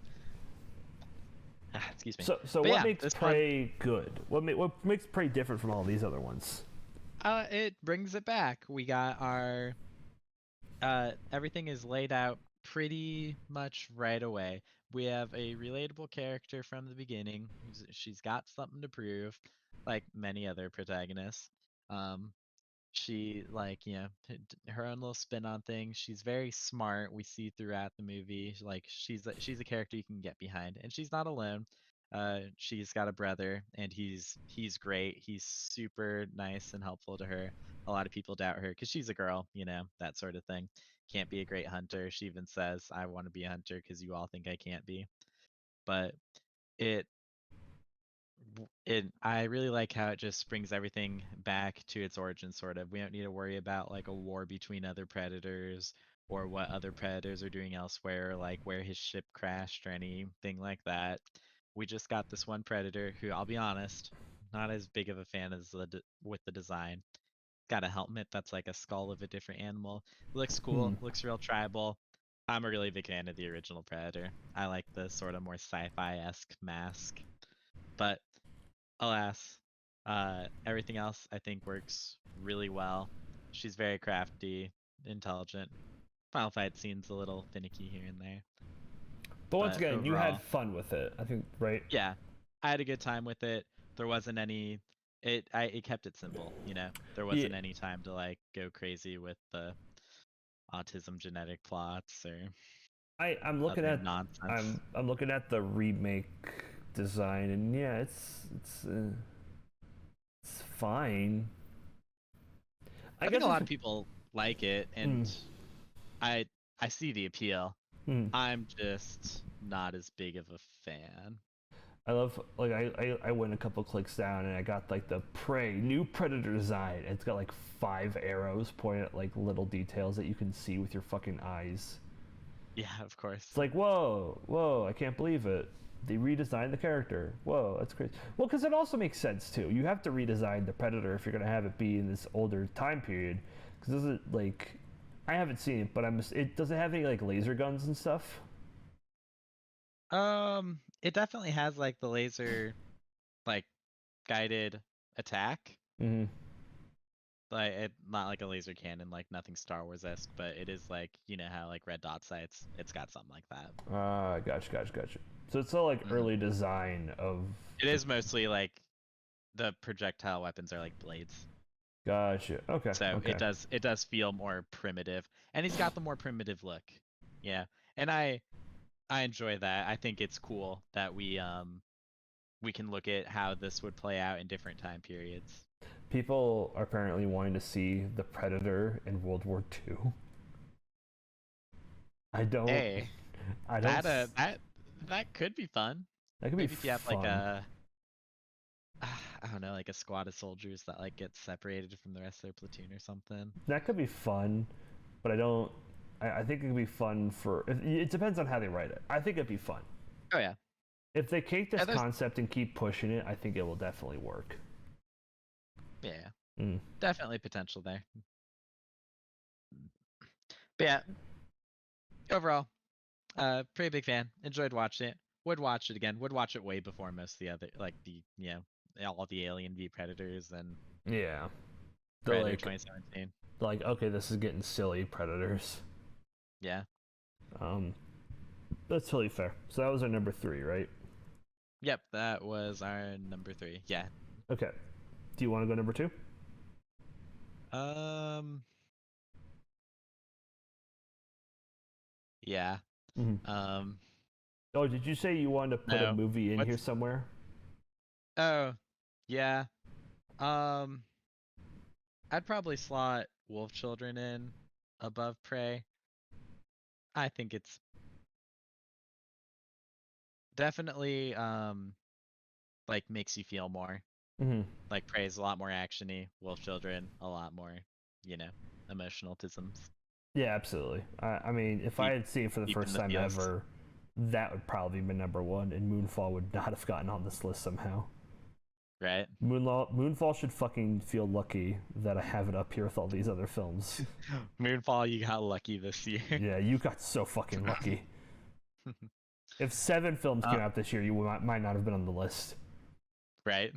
Excuse me. So But what yeah, makes this one Prey good? What makes Prey different from all these other ones? it brings it back. We got our everything is laid out pretty much right away. We have a relatable character from the beginning. She's got something to prove, like many other protagonists. Um, she like her own little spin on things. She's very smart. We see throughout the movie like she's a character you can get behind, and she's not alone. She's got a brother, and he's great. He's super nice and helpful to her. A lot of people doubt her because she's a girl, that sort of thing. Can't be a great hunter. She even says, "I want to be a hunter because you all think I can't be." But it I really like how it just brings everything back to its origin sort of. We don't need to worry about like a war between other predators or what other predators are doing elsewhere, like where his ship crashed or anything like that. We just got this one predator who, I'll be honest, not as big of a fan as with the design. Got a helmet that's like a skull of a different animal. Looks Hmm. cool, looks real tribal. I'm a really big fan of the original Predator. I like the sort of more sci-fi-esque mask. But alas, everything else I think works really well. She's very crafty, intelligent. Final fight scenes a little finicky here and there. But once again, you had overall, fun with it, I think, right? yeah, I had a good time with it. There wasn't any. It kept it simple, you know. There Yeah, wasn't any time to like go crazy with the autism genetic plots or I'm looking other at nonsense. I'm looking at the remake design, and yeah, it's fine. I I think guess a it's lot of people like it, and mm, I I see the appeal. mm. I'm just not as big of a fan. I love like I went a couple clicks down and I got like the Prey new Predator design. It's got like 5 arrows pointing at like little details that you can see with your fucking eyes. Yeah, of course. It's like whoa, I can't believe it. They redesigned the character. Whoa, that's crazy. Well, because it also makes sense too. You have to redesign the Predator if you're gonna have it be in this older time period. Because doesn't like I haven't seen it, but it doesn't have any like laser guns and stuff. It definitely has like the laser like guided attack. Mm-hmm. Like not like a laser cannon, like nothing Star Wars esque, but it is like you know how like red dot sights. It's got something like that. Gotcha. So it's all like Hmm. early design of. It is mostly like the projectile weapons are like blades, Gotcha. Okay. so Okay. it does feel more primitive, and he's got the more primitive look. Yeah, and I enjoy that. I think it's cool that we can look at how this would play out in different time periods. People are apparently wanting to see the Predator in World War II. I don't. Hey, I don't. that that could be fun. That could be Maybe if you have like fun. a I don't know, like a squad of soldiers that like get separated from the rest of their platoon or something. That could be fun, but I don't. I think it could be fun for. It depends on how they write it. I think it'd be fun. Oh yeah. If they take this Yeah, there's concept and keep pushing it, I think it will definitely work. yeah, Mm. definitely potential there. But yeah, overall, pretty big fan. Enjoyed watching it. Would watch it again. Would watch it way before most of the other like the you know all the Alien v Predators and Yeah. The Predator like, 2017. okay, this is getting silly. Predators. Yeah. Um, that's totally fair. So that was our number 3, right? Yep, that was our number 3. Yeah. Okay. Do you want to go number 2? Um. Yeah. Mm-hmm. Um. Oh, did you say you wanted to put a No. movie in here What's somewhere? Oh, yeah. Um, I'd probably slot Wolf Children in above Prey. I think it's definitely like makes you feel more. Mm-hmm. Like Prey is a lot more actiony, Wolf Children a lot more, you know, emotional tisms, Yeah, absolutely. I mean, if I deep had seen it for the deep in first the time feels. ever, that would probably be number 1, and Moonfall would not have gotten on this list somehow. Right? Moonfall should fucking feel lucky that I have it up here with all these other films. Moonfall, you got lucky this year. Yeah, you got so fucking lucky. If 7 films uh, came out this year, you might not have been on the list. right?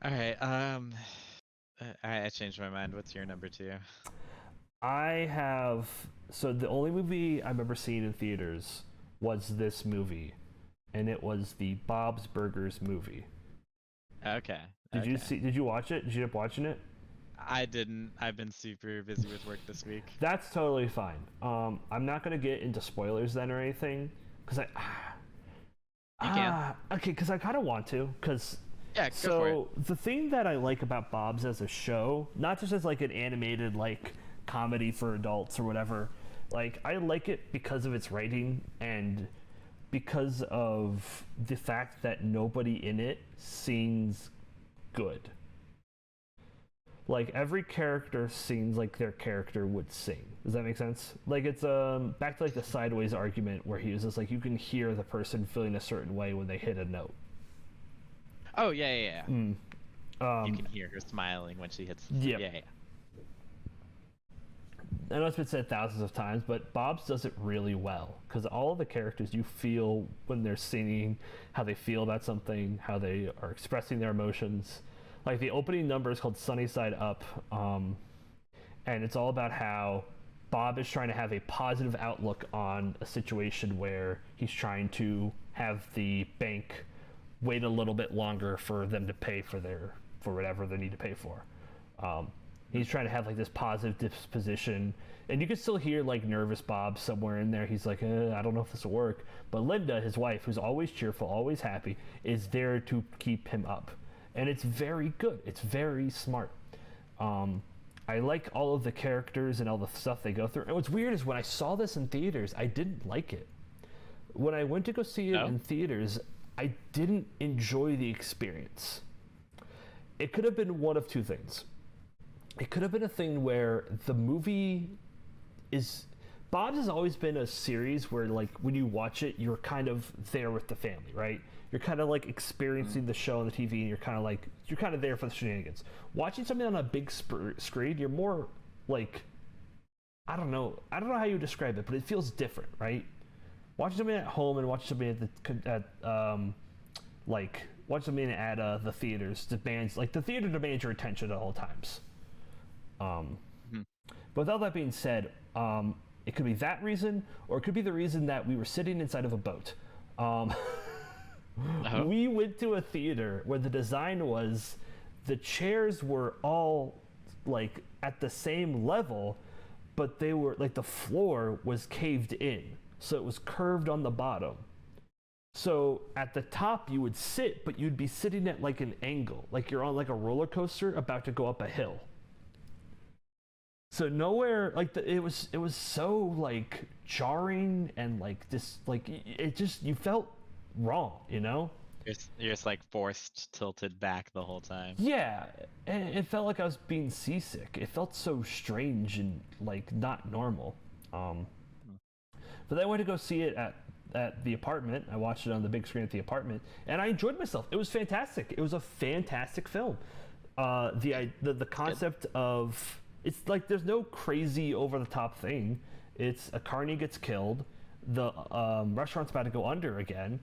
All right. I changed my mind. What's your number 2? I have. So the only movie I remember seeing in theaters was this movie, and it was the Bob's Burgers movie. Okay. Did you Okay. see? Did you watch it? Did you end up watching it? I didn't. I've been super busy with work this week. That's totally fine. I'm not gonna get into spoilers then or anything, because You can. okay, because I kind of want to, because Yeah, go for it. so the thing that I like about Bob's as a show, not just as like an animated like comedy for adults or whatever, like I like it because of its writing and because of the fact that nobody in it seems good. Like every character seems like their character would sing. Does that make sense? Like it's back to like the sideways argument where he was just like you can hear the person feeling a certain way when they hit a note. Oh yeah, yeah, yeah. Mm. You can hear her smiling when she hits. Yep. Yeah, yeah. I know it's been said thousands of times, but Bob's does it really well because all of the characters you feel when they're singing, how they feel about something, how they are expressing their emotions. Like the opening number is called "Sunny Side Up," and it's all about how Bob is trying to have a positive outlook on a situation where he's trying to have the bank wait a little bit longer for them to pay for whatever they need to pay for. He's trying to have like this positive disposition, and you can still hear like nervous Bob somewhere in there. He's like, I don't know if this will work. But Linda, his wife, who's always cheerful, always happy, is there to keep him up, and it's very good. It's very smart. I like all of the characters and all the stuff they go through. And what's weird is when I saw this in theaters, I didn't like it. When I went to go see it in theaters, I didn't enjoy the experience. It could have been one of two things. It could have been a thing where the movie is... Bob's has always been a series where, like, when you watch it, you're kind of there with the family, right? You're kind of, like, experiencing the show on the TV, and you're kind of there for the shenanigans. Watching something on a big screen, you're more, like... I don't know how you describe it, but it feels different, right? Watching something at home and watching something watching something at the theaters demands, like, the theater demands your attention at all times. But with all that being said, it could be that reason, or it could be the reason that we were sitting inside of a boat. We went to a theater where the design was, the chairs were all like at the same level, but they were like, the floor was caved in, so it was curved on the bottom. So at the top you would sit, but you'd be sitting at like an angle, like you're on like a roller coaster about to go up a hill. So nowhere, like, it was so like jarring, and like this, like, it just, you felt wrong, you know? You're just like forced tilted back the whole time. Yeah, and it felt like I was being seasick. It felt so strange and like not normal. But then I went to go see it at the apartment. I watched it on the big screen at the apartment, and I enjoyed myself. It was fantastic. It was a fantastic film. The concept of, it's like, there's no crazy over the top thing. It's a carny gets killed, the restaurant's about to go under again,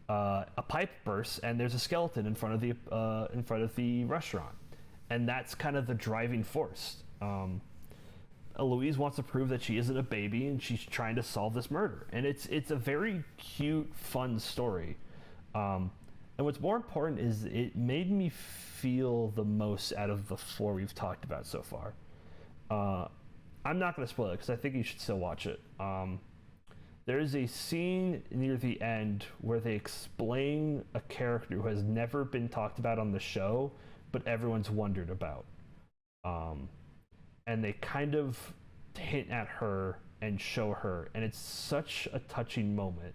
a pipe bursts, and there's a skeleton in front of the restaurant, and that's kind of the driving force. Louise wants to prove that she isn't a baby, and she's trying to solve this murder, and it's a very cute, fun story. And what's more important is it made me feel the most out of the four we've talked about so far. I'm not going to spoil it because I think you should still watch it. There is a scene near the end where they explain a character who has never been talked about on the show, but everyone's wondered about. And they kind of hint at her and show her, and it's such a touching moment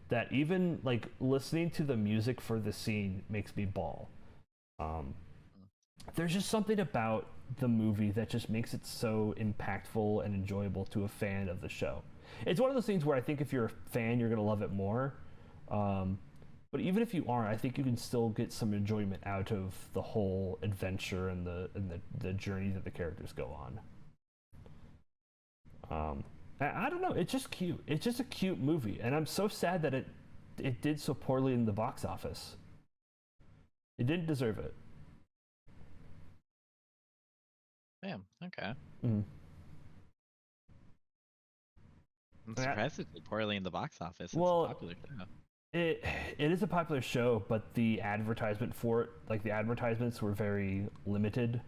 that even like listening to the music for the scene makes me bawl. There's just something about the movie that just makes it so impactful and enjoyable to a fan of the show. It's one of those things where I think if you're a fan, you're gonna love it more. But even if you aren't, I think you can still get some enjoyment out of the whole adventure and the journey that the characters go on. I don't know. It's just cute. It's just a cute movie, and I'm so sad that it did so poorly in the box office. It didn't deserve it. Damn. Okay. Mm-hmm. I'm surprised it did poorly in the box office. It's well, a popular show. It is a popular show, but the advertisement for it, like the advertisements were very limited.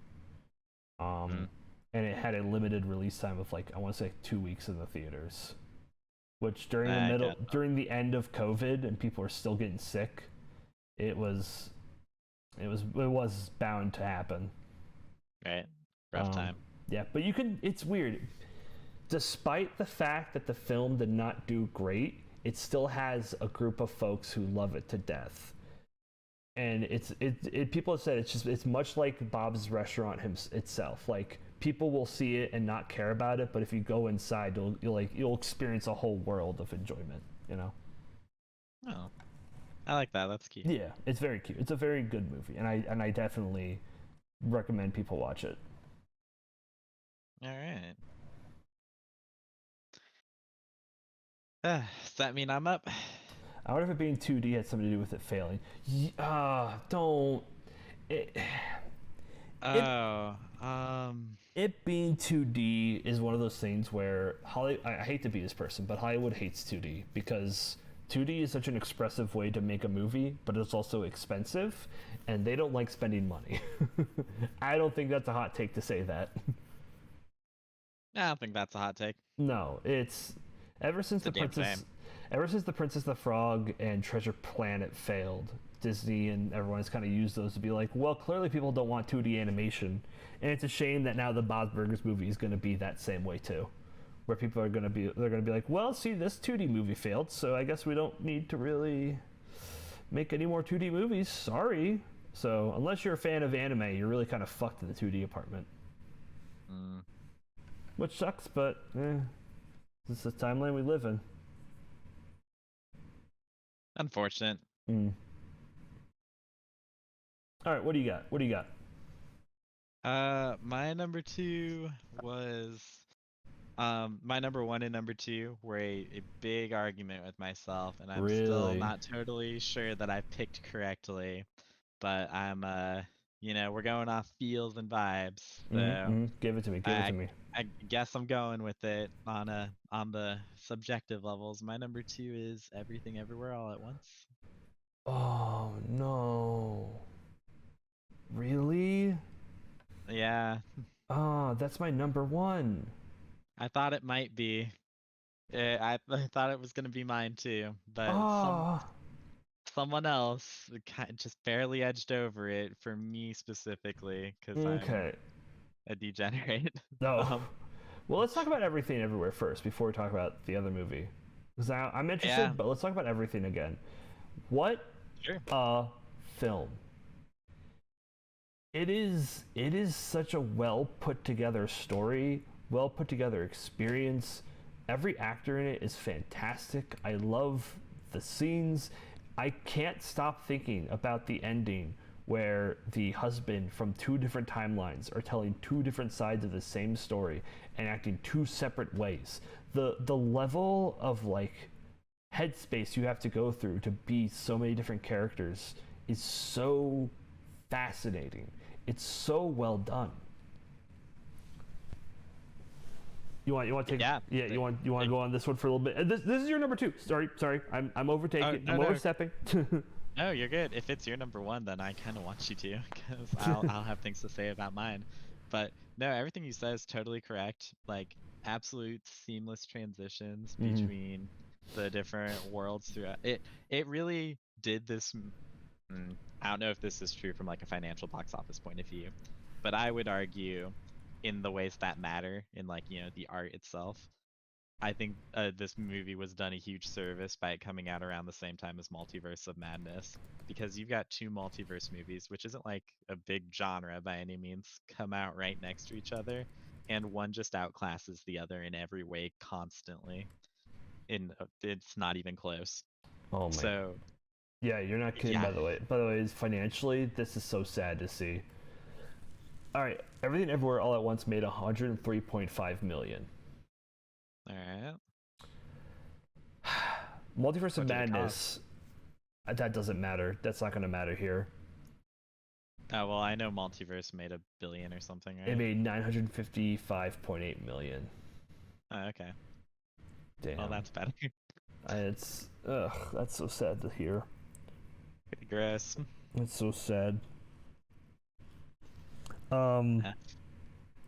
And it had a limited release time of like, I want to say 2 weeks in the theaters, which during the end of COVID and people were still getting sick, it was bound to happen. Right. Rough time. Yeah, but it's weird. Despite the fact that the film did not do great, it still has a group of folks who love it to death. And people have said it's much like Bob's Restaurant itself. Like, people will see it and not care about it, but if you go inside, you'll experience a whole world of enjoyment, you know? Oh. I like that. That's cute. Yeah, it's very cute. It's a very good movie, and I definitely recommend people watch it. All right. Does that mean I'm up? I wonder if it being 2D had something to do with it failing. Don't. It Oh, it being 2D is one of those things where I hate to be this person, but Hollywood hates 2D because 2D is such an expressive way to make a movie, but it's also expensive, and they don't like spending money. I don't think that's a hot take to say that. I don't think that's a hot take. No, it's ever since It's a the damn Princess, shame. ever since the Princess the Frog and Treasure Planet failed, Disney and everyone has kind of used those to be like, well, clearly people don't want 2D animation, and it's a shame that now the Bob's Burgers movie is going to be that same way too, where people are going to be they're going to be like, well, see, this 2D movie failed, so I guess we don't need to really make any more 2D movies. Sorry. So unless you're a fan of anime, you're really kind of fucked in the 2D department, Mm, which sucks, but this is the timeline we live in. unfortunate. Mm. All right, what do you got? What do you got? My number two was my number one and number two were a big argument with myself, and I'm still Really? not totally sure that I picked correctly, but we're going off feels and vibes, so Give it to me. Give it to I me. I guess I'm going with it on the subjective levels. My number two is Everything Everywhere All at Once. Oh no. Really? Yeah, Oh, that's my number one. I thought it might be. I thought it was gonna be mine too, but Oh. someone else just barely edged over it for me specifically because I'm Okay. a degenerate. No. um, Well, let's talk about everything everywhere first before we talk about the other movie. Because I'm yeah, interested, but let's talk about everything again. What sure. a film! It is such a well put together story, well put together experience. Every actor in it is fantastic. I love the scenes. I can't stop thinking about the ending where the husband from two different timelines are telling two different sides of the same story and acting two separate ways. The level of like headspace you have to go through to be so many different characters is so fascinating. It's so well done. You want to take Yeah. yeah you want to go on this one for a little bit. This is your number two. Sorry, I'm overtaking. No, I'm no. overstepping. No, you're good. If it's your number one, then I kind of want you to, because I'll have things to say about mine. But no, everything you said is totally correct. Like absolute seamless transitions Mm-hmm. between the different worlds throughout. It really did this. I don't know if this is true from like a financial box office point of view, but I would argue in the ways that matter in like the art itself. I think this movie was done a huge service by it coming out around the same time as Multiverse of Madness, because you've got two multiverse movies, which isn't like a big genre by any means, come out right next to each other, and one just outclasses the other in every way constantly. It's not even close. Oh my. So Yeah, you're not kidding. yeah, By the way, financially, this is so sad to see. All right, Everything Everywhere All at Once made 103.5 million. all right. Multiverse of What did it cost? Madness. That doesn't matter. That's not going to matter here. Oh well, I know Multiverse made 1 billion or something, It right? made 955.8 million. Oh, okay. Well, Damn. that's better. It's ugh. That's so sad to hear. Pretty gross. It's so sad. Um, Yeah.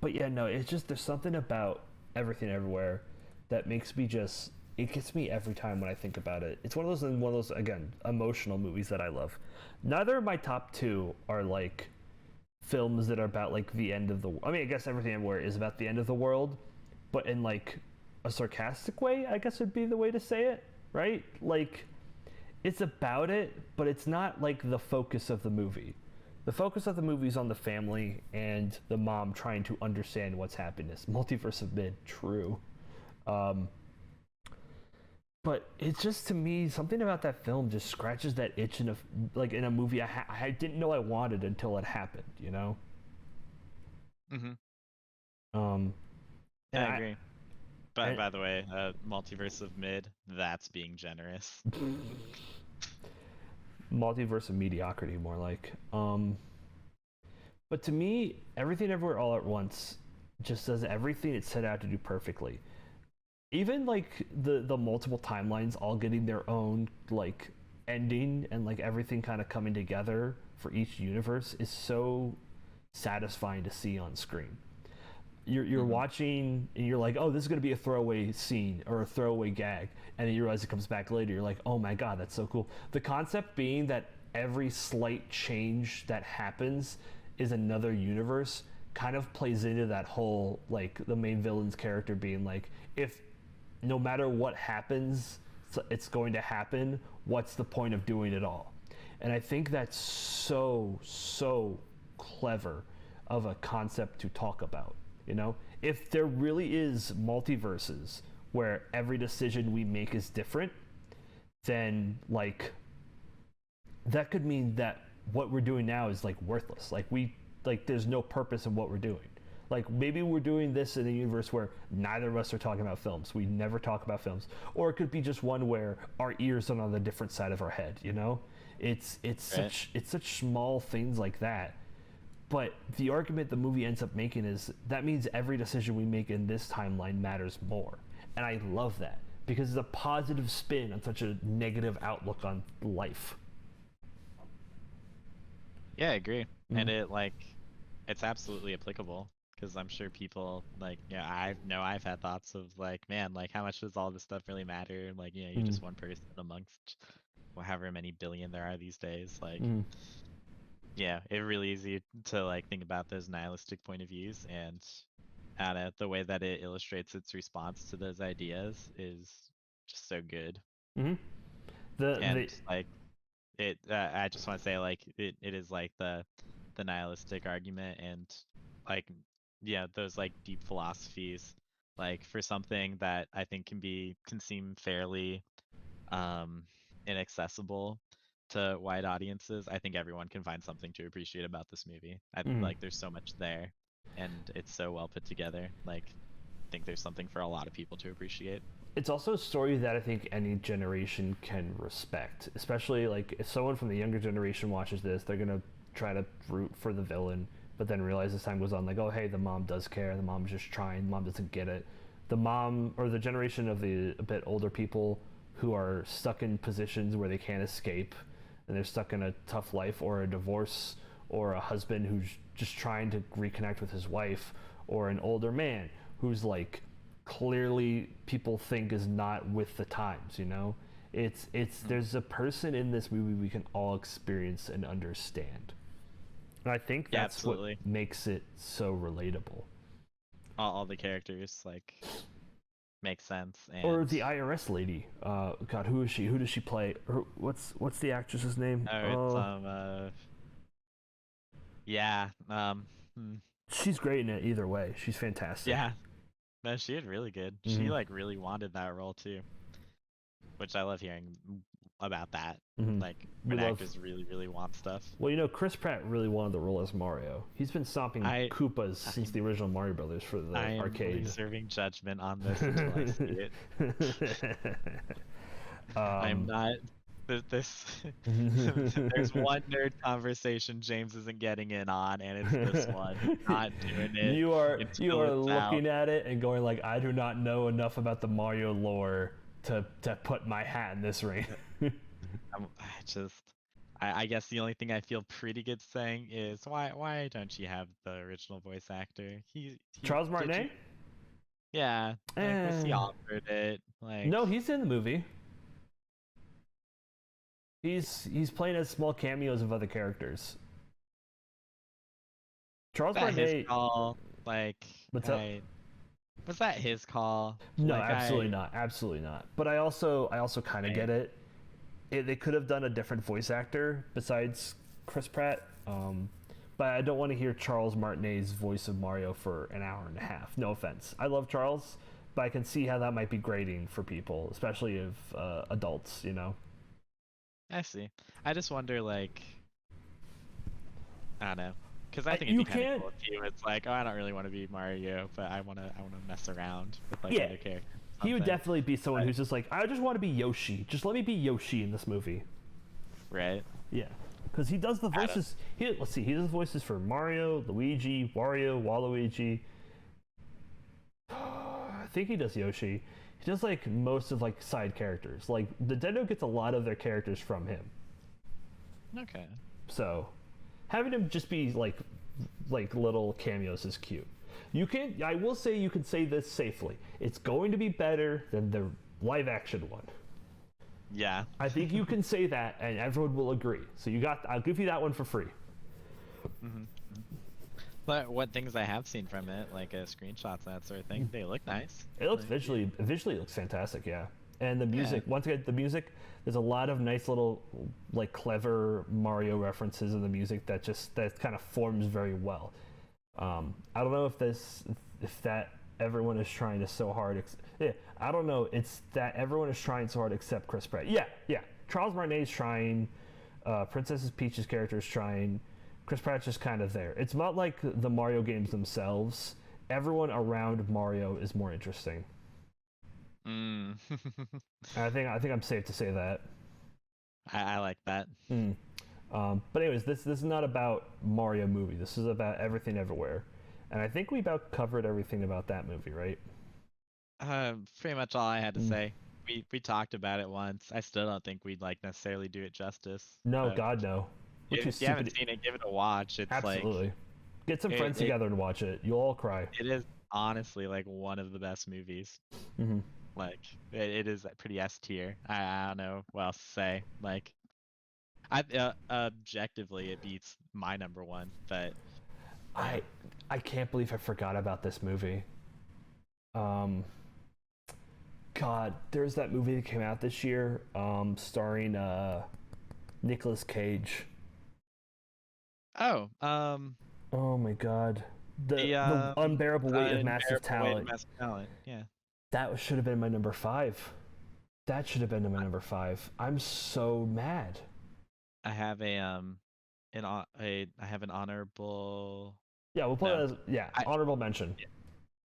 but yeah, no. It's just there's something about Everything Everywhere that makes me just. It gets me every time when I think about it. It's one of those again emotional movies that I love. Neither of my top two are like films that are about like the end of the. I mean, I guess Everything Everywhere is about the end of the world, but in like a sarcastic way, I guess would be the way to say it, right? Like it's about it, but it's not like the focus of the movie. The focus of the movie is on the family and the mom trying to understand what's happiness. Multiverse of Mid, true. Um, but it's just to me something about that film just scratches that itch in a movie I didn't know I wanted until it happened. You know. Mm-hmm. Um, and I I agree. But and by the way, Multiverse of Mid, that's being generous. multiverse of mediocrity more like. But to me, Everything Everywhere All at Once just does everything it set out to do perfectly. Even like the multiple timelines all getting their own like ending and like everything kind of coming together for each universe is so satisfying to see on screen. You're watching and you're like, oh, this is going to be a throwaway scene or a throwaway gag, and then you realize it comes back later. You're like, oh my god, that's so cool. The concept being that every slight change that happens is another universe kind of plays into that whole like the main villain's character being like, if no matter what happens, it's going to happen. What's the point of doing it all? And I think that's so clever of a concept to talk about. You know, if there really is multiverses where every decision we make is different, then like that could mean that what we're doing now is like worthless. Like there's no purpose in what we're doing. Like maybe we're doing this in a universe where neither of us are talking about films. We never talk about films. Or it could be just one where our ears are on the different side of our head, you know? It's such small things like that. But the argument the movie ends up making is that means every decision we make in this timeline matters more. And I love that because it's a positive spin on such a negative outlook on life. Yeah, I agree. And it's absolutely applicable because I'm sure people like, I know I've had thoughts of like, man, like how much does all this stuff really matter? Like, you're just one person amongst however many billion there are these days. Like, yeah, it really easy to like think about those nihilistic point of views, and the way that it illustrates its response to those ideas is just so good. Like it, I just want to say like it is like the nihilistic argument, and like those like deep philosophies, like for something that I think can seem fairly inaccessible to wide audiences. I think everyone can find something to appreciate about this movie. Like there's so much there, and it's so well put together. Like I think there's something for a lot of people to appreciate. It's also a story that I think any generation can respect, especially like if someone from the younger generation watches this, they're gonna try to root for the villain, but then realize as time goes on, like, oh hey, the mom does care, the mom's just trying, the mom doesn't get it. The mom or the generation of the a bit older people who are stuck in positions where they can't escape and they're stuck in a tough life, or a divorce, or a husband who's just trying to reconnect with his wife, or an older man who's like clearly people think is not with the times, you know? It's there's a person in this movie we can all experience and understand. And I think that's what makes it so relatable. All the characters like make sense. And... Or the IRS lady. God, who is she? Who does she play? What's the actress's name? She's great in it either way. She's fantastic. Yeah. No, she did really good. She like really wanted that role too, which I love hearing about that. Like when actors really want stuff. Well, you know, Chris Pratt really wanted the role as Mario. He's been stomping Koopas since the original Mario Brothers for the arcade. I'm reserving judgment on this until I see it. I'm not. There's one nerd conversation James isn't getting in on, and it's this one. Not doing it. You are looking at it and going like, I do not know enough about the Mario lore to put my hat in this ring. I guess the only thing I feel pretty good saying is why don't you have the original voice actor? Charles Martinet? Yeah. Like, was he offered it? Like, no, he's in the movie. He's playing as small cameos of other characters. Charles Martinet. His call? Like, what's up? Was that his call? No, like, absolutely not. Absolutely not. But I also kind of get it. They could have done a different voice actor besides Chris Pratt. But I don't want to hear Charles Martinet's voice of Mario for an hour and a half. No offense. I love Charles, but I can see how that might be grating for people, especially if adults, you know. I see. I just wonder, like, I don't know, because I think it'd be kind of cool if it's like, oh, I don't really want to be Mario, but I want to mess around with like other characters. He would definitely be someone who's just like, I just want to be Yoshi. Just let me be Yoshi in this movie. Right. Yeah. because he does the I don't. voices. Let's see, he does the voices for Mario, Luigi, Wario, Waluigi. I think he does Yoshi. He does like most of like side characters. Like Nintendo gets a lot of their characters from him. Okay. So having him just be like little cameos is cute. You can I will say you can say this safely. It's going to be better than the live action one. Yeah. I think you can say that and everyone will agree. So I'll give you that one for free. hmm But what things I have seen from it, like screenshots and that sort of thing, they look nice. It looks Like, visually it looks fantastic, yeah. And the music, Yeah. once again, the music, there's a lot of nice little like clever Mario references in the music that kind of forms very well. I don't know if that everyone is trying to so hard. Yeah, I don't know. It's that everyone is trying so hard except Chris Pratt. Yeah, yeah. Charles Martinet's trying. Princess Peach's character is trying. Chris Pratt's just kind of there. It's not like the Mario games themselves. Everyone around Mario is more interesting. mm. And I think I'm safe to say that. I like that. Mm. But anyways, this is not about Mario movie. This is about Everything Everywhere, and I think we about covered everything about that movie, right? Pretty much all I had to Mm. say. We talked about it once. I still don't think we'd like necessarily do it justice. No, But God no. We're too if you haven't stupid. seen it, give it a watch. It's like Absolutely. Get some it, friends it together and watch it. You'll all cry. it is honestly like one of the best movies. Hmm. Like it is pretty S tier. I don't know what else to say. Like objectively it beats my number one, but yeah. I I can't believe I forgot about this movie. Um, God, there's that movie that came out this year, starring Nicolas Cage. Oh, Oh my God, the the unbearable weight of massive Unbearable Weight of talent. Massive Talent. Yeah. That should have been my number five. That should have been my number five. I'm so mad. I have I have an honorable. Yeah, we'll put No, it as I honorable mention.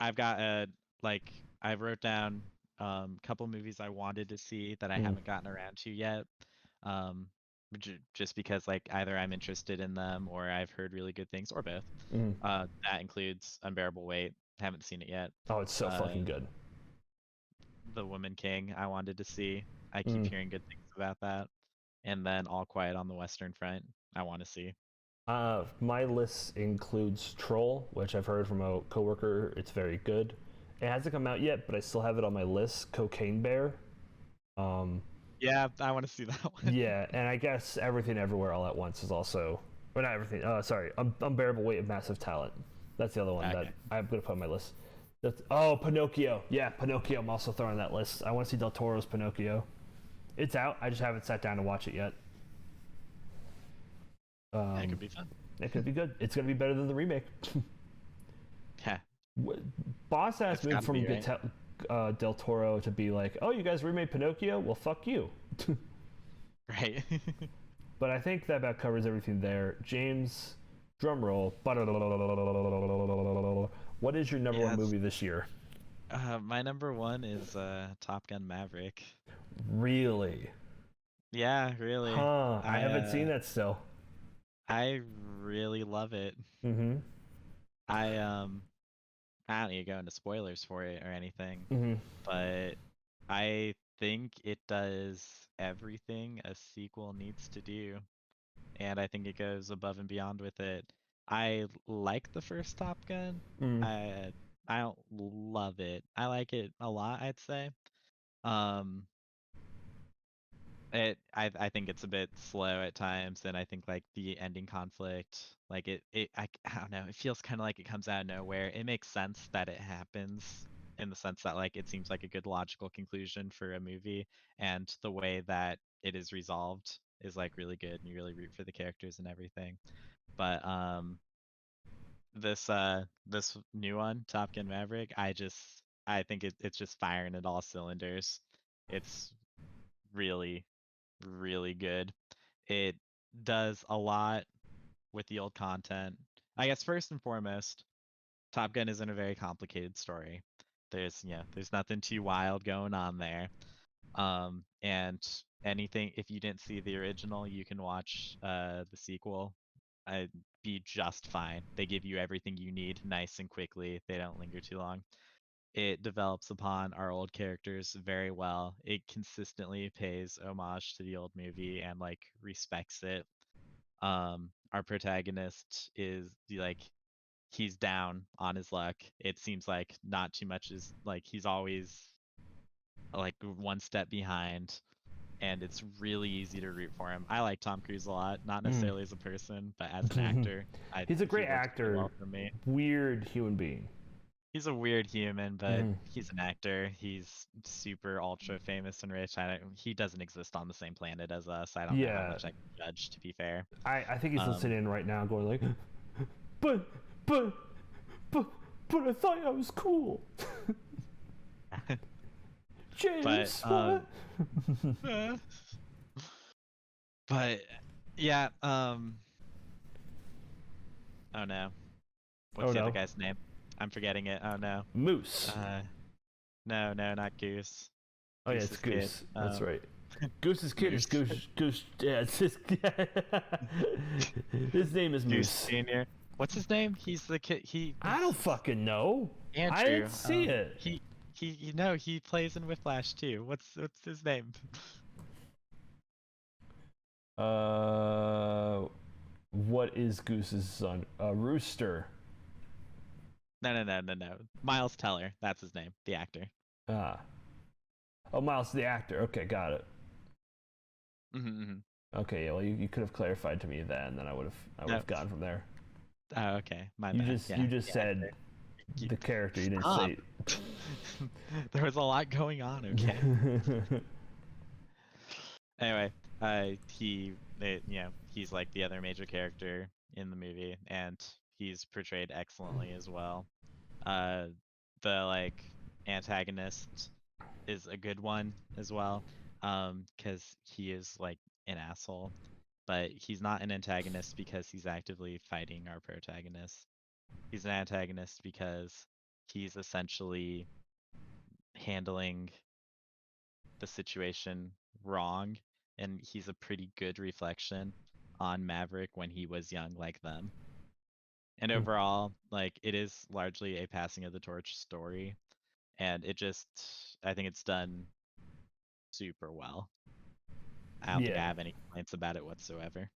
I've got a like I wrote down couple movies I wanted to see that I Mm, haven't gotten around to yet. Um, just because like either I'm interested in them or I've heard really good things or both. mm. That includes Unbearable Weight. Haven't seen it yet. Oh, it's so Uh, fucking good. The Woman King I wanted to see. I keep Mm. hearing good things about that. And then All Quiet on the Western Front I want to see. My list includes Troll, which I've heard from a coworker. It's very good. It hasn't come out yet, but I still have it on my list. Cocaine Bear. Um, Yeah, I want to see that one. yeah, and I guess Everything Everywhere All at Once is also, or not everything. Sorry, Unbearable Weight of Massive Talent. That's the other one that Okay. I'm gonna put on my list. Pinocchio. Yeah, Pinocchio. I'm also throwing on that list. I want to see Del Toro's Pinocchio. It's out. I just haven't sat down to watch it yet. That Um, could be fun. it could be good. It's gonna be better than the remake. Yeah, Boss asked it's me gotta from be, right? Del Toro to be like, "Oh, you guys remade Pinocchio? Well, fuck you." Right. But I think that about covers everything there. James, drum roll. What is your number one Yes. movie this year? My number one is Top Gun Maverick. Really? Yeah, really. Huh? I I haven't seen that still. I really love it. Mm-hmm. I I don't need to go into spoilers for it or anything, Mm-hmm. but I think it does everything a sequel needs to do, and I think it goes above and beyond with it. I like the first Top Gun. Mm. I don't love it. I like it a lot, I'd say. Um, I think it's a bit slow at times, and I think like the ending conflict, like I don't know, it feels kind of like it comes out of nowhere. It makes sense that it happens in the sense that like it seems like a good logical conclusion for a movie, and the way that it is resolved is like really good, and you really root for the characters and everything. But this new one, Top Gun Maverick, I think it's just firing at all cylinders. It's really really good. It does a lot with the old content. I guess first and foremost, Top Gun isn't a very complicated story. There's there's nothing too wild going on there. And anything, if you didn't see the original, you can watch the sequel. I'd be just fine. They give you everything you need nice and quickly. They don't linger too long. It develops upon our old characters very well. It consistently pays homage to the old movie and like respects it. Our protagonist is like he's down on his luck. It seems like not too much is like he's always like one step behind, and it's really easy to root for him. I like Tom Cruise a lot, not necessarily as a person, but as an actor, He's a he great works really actor. well for me. Weird human being. He's a weird human, but he's an actor. He's super ultra famous and rich. He doesn't exist on the same planet as us. I don't know how Yeah. much I can judge, to be fair. I think he's listening in right now, going like, but but but I thought I was cool. James, But what? but yeah, oh no. What's the other guy's name? I'm forgetting it. Oh no. Moose. No, not Goose. Oh yeah, it's Goose. Kid. That's right. Goose's kid is Goose. Yeah, it's his name is Moose. Goose Jr. What's his name? He's the kid. I don't fucking know. Andrew. I didn't see it. He plays in Whiplash too. What's his name? What is Goose's son? Rooster. No. Miles Teller. That's his name. The actor. Ah. Oh, Miles, the actor. Okay, got it. Okay, yeah. Well, you could have clarified to me that, and then I would have gone from there. Oh, okay. You just said the character. You didn't say. There was a lot going on. Okay. Anyway, he's like the other major character in the movie, and he's portrayed excellently as well. The like antagonist is a good one as well, because he is like an asshole, but he's not an antagonist because he's actively fighting our protagonist. He's an antagonist because he's essentially handling the situation wrong, and he's a pretty good reflection on Maverick when he was young like them. And overall, like, it is largely a passing of the torch story, and I think it's done super well. I don't think I have any complaints about it whatsoever.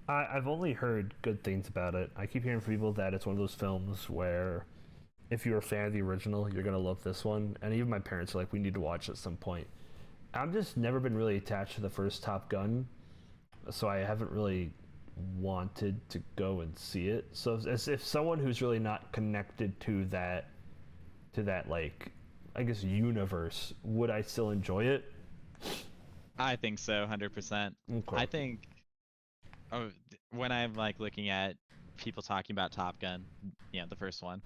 I've only heard good things about it. I keep hearing from people that it's one of those films where if you're a fan of the original, you're going to love this one. And even my parents are like, we need to watch it at some point. I've just never been really attached to the first Top Gun, so I haven't really wanted to go and see it. So as if someone who's really not connected to that like, I guess, universe, would I still enjoy it? I think so, 100%. Okay. I think when I'm like looking at people talking about Top Gun, the first one,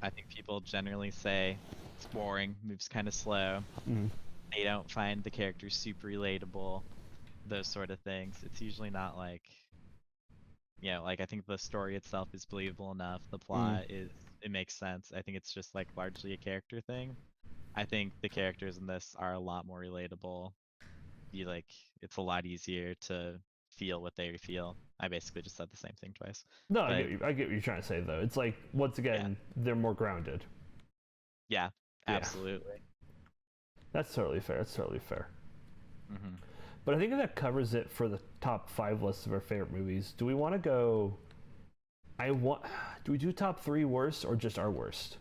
I think people generally say it's boring, moves kind of slow. They don't find the characters super relatable, those sort of things. It's usually not like, like I think the story itself is believable enough. The plot it makes sense. I think it's just like largely a character thing. I think the characters in this are a lot more relatable. It's a lot easier to feel what they feel. I basically just said the same thing twice. No, I get what you're trying to say though. It's like, once again, they're more grounded. Yeah, absolutely. That's totally fair. But I think that covers it for the top 5 lists of our favorite movies. Do we want to go? Do we do top 3 worst or just our worst?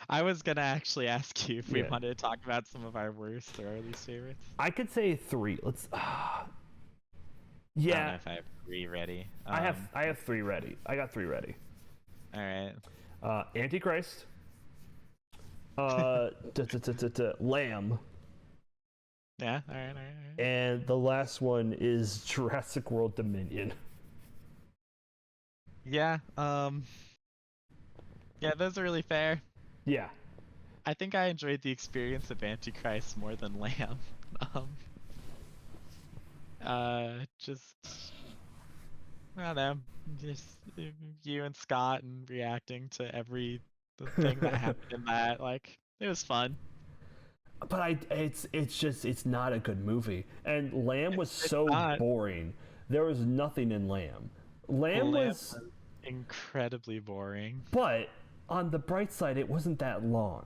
I was gonna actually ask you if we wanted to talk about some of our worst or our least favorites. I could say 3. Let's. I don't know if I have 3 ready. I have 3 ready. I got 3 ready. All right. Antichrist. Lamb. Yeah. All right. And the last one is Jurassic World Dominion. Yeah. Yeah, those are really fair. Yeah. I think I enjoyed the experience of Antichrist more than Lamb. Just I don't know, just you and Scott and reacting to every thing that happened in that. Like, it was fun. but it's not a good movie. And Lamb was It's so not. boring. There was nothing in Lamb. Lamb Lamb was, was incredibly boring. but on the bright side, it wasn't that long.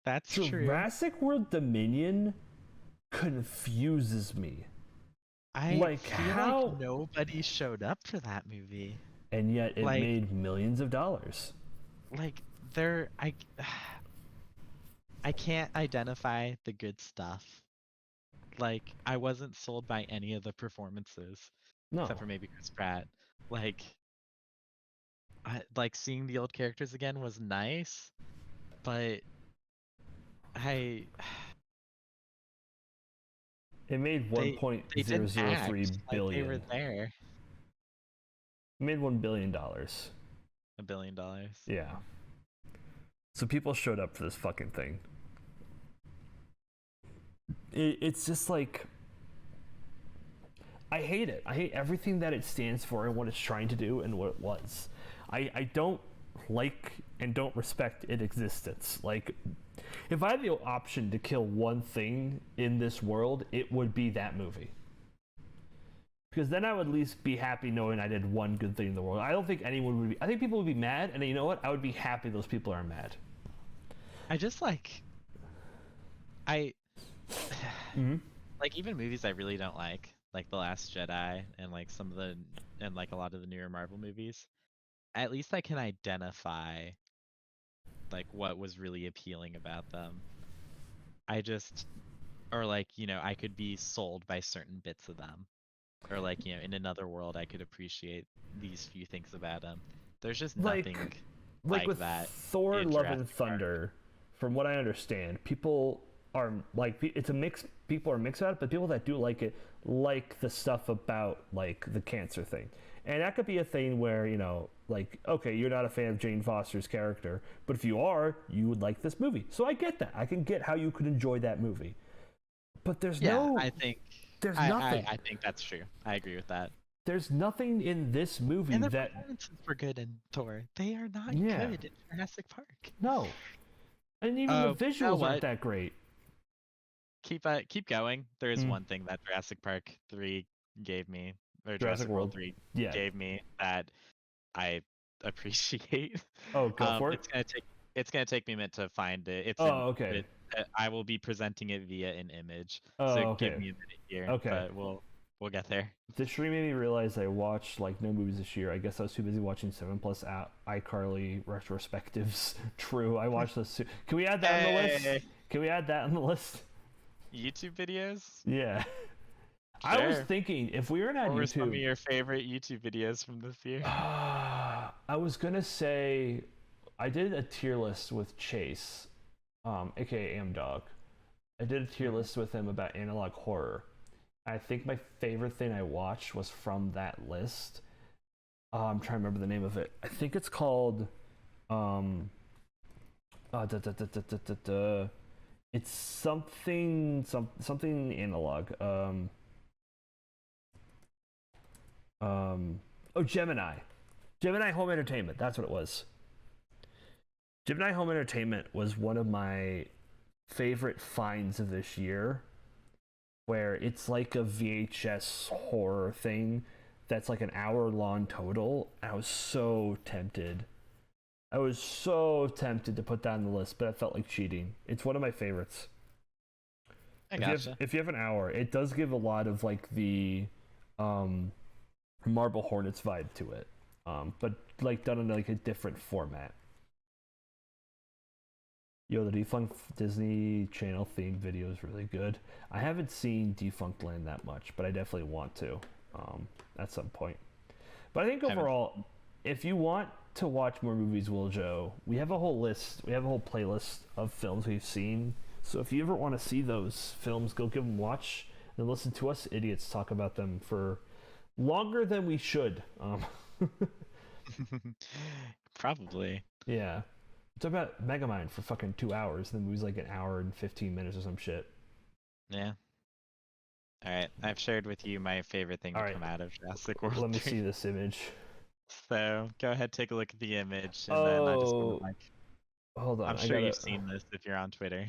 That's true. Jurassic World Dominion confuses me. I Like feel how, like nobody showed up for that movie. and yet it Like, made millions of dollars. like I can't identify the good stuff. Like, I wasn't sold by any of the performances, No, except for maybe Chris Pratt. Like, like seeing the old characters again was nice, but I it made they didn't 1.003 act like they were billion. there. It made $1 billion. $1 billion. Yeah. So people showed up for this fucking thing. It's just like, I hate it. I hate everything that it stands for and what it's trying to do and what it was. I don't like and don't respect its existence. Like, if I had the option to kill one thing in this world, it would be that movie. Because then I would at least be happy knowing I did one good thing in the world. I don't think anyone would be. I think people would be mad, and you know what? I would be happy those people are mad. I just I Mm-hmm. like even movies I really don't like The Last Jedi and like some of the and like a lot of the newer Marvel movies. At least I can identify like what was really appealing about them. I just or like, I could be sold by certain bits of them. Or like, in another world I could appreciate these few things about them. There's just nothing Like like with that Thor: in Love and Jurassic Park. Thunder, from what I understand, people are like, it's a mix. People are mixed about it, but people that do like it like the stuff about like the cancer thing, and that could be a thing where like, okay, you're not a fan of Jane Foster's character, but if you are, you would like this movie. So I get that. I can get how you could enjoy that movie, but Yeah, I think there's I, nothing. I think that's true. I agree with that. There's nothing in this movie And the that, performances were good in Thor. They are not yeah, good in Jurassic Park. no, and even the You know visuals aren't what? that great. Keep going. There is Mm. one thing that Jurassic Park 3 gave me, or Jurassic Jurassic World World, 3 yeah. gave me that I appreciate. Oh, go for it. It's gonna take me a minute to find it. Okay. I will be presenting it via an image. Oh, So okay. give me a minute here. Okay. But we'll get there. This stream made me realize I watched like no movies this year. I guess I was too busy watching 7+ iCarly retrospectives. True, I watched those too. Can we add that on the list? Can we add that on the list? YouTube videos? Yeah. Sure. I was thinking if we were on What were YouTube. some of your favorite YouTube videos from this year? I was gonna say I did a tier list with Chase, aka Amdog. I did a tier list with him about analog horror. I think my favorite thing I watched was from that list. I'm trying to remember the name of it. I think it's called it's something analog. Oh, Gemini Home Entertainment. That's what it was. Gemini Home Entertainment was one of my favorite finds of this year, where it's like a VHS horror thing that's like an hour long total. I was so tempted. To put that on the list, but I felt like cheating. It's one of my favorites. I gotcha. If you have an hour, it does give a lot of like the Marble Hornets vibe to it, but like done in like a different format. Yo, the Defunct Disney Channel themed video is really good. I haven't seen Defunct Land that much, but I definitely want to at some point. But I think overall, if you want to watch more movies, Will Joe, we have a whole list. We have a whole playlist of films we've seen. So if you ever want to see those films, go give them a watch and listen to us idiots talk about them for longer than we should. Probably. Yeah. It's about Megamind for fucking 2 hours. The movie's like an hour and 15 minutes or some shit. Yeah. Alright, I've shared with you my favorite thing to come out of Jurassic World. Let me see this image. So, go ahead, take a look at the image, and then I just want to hold on. I'm sure you've seen this if you're on Twitter.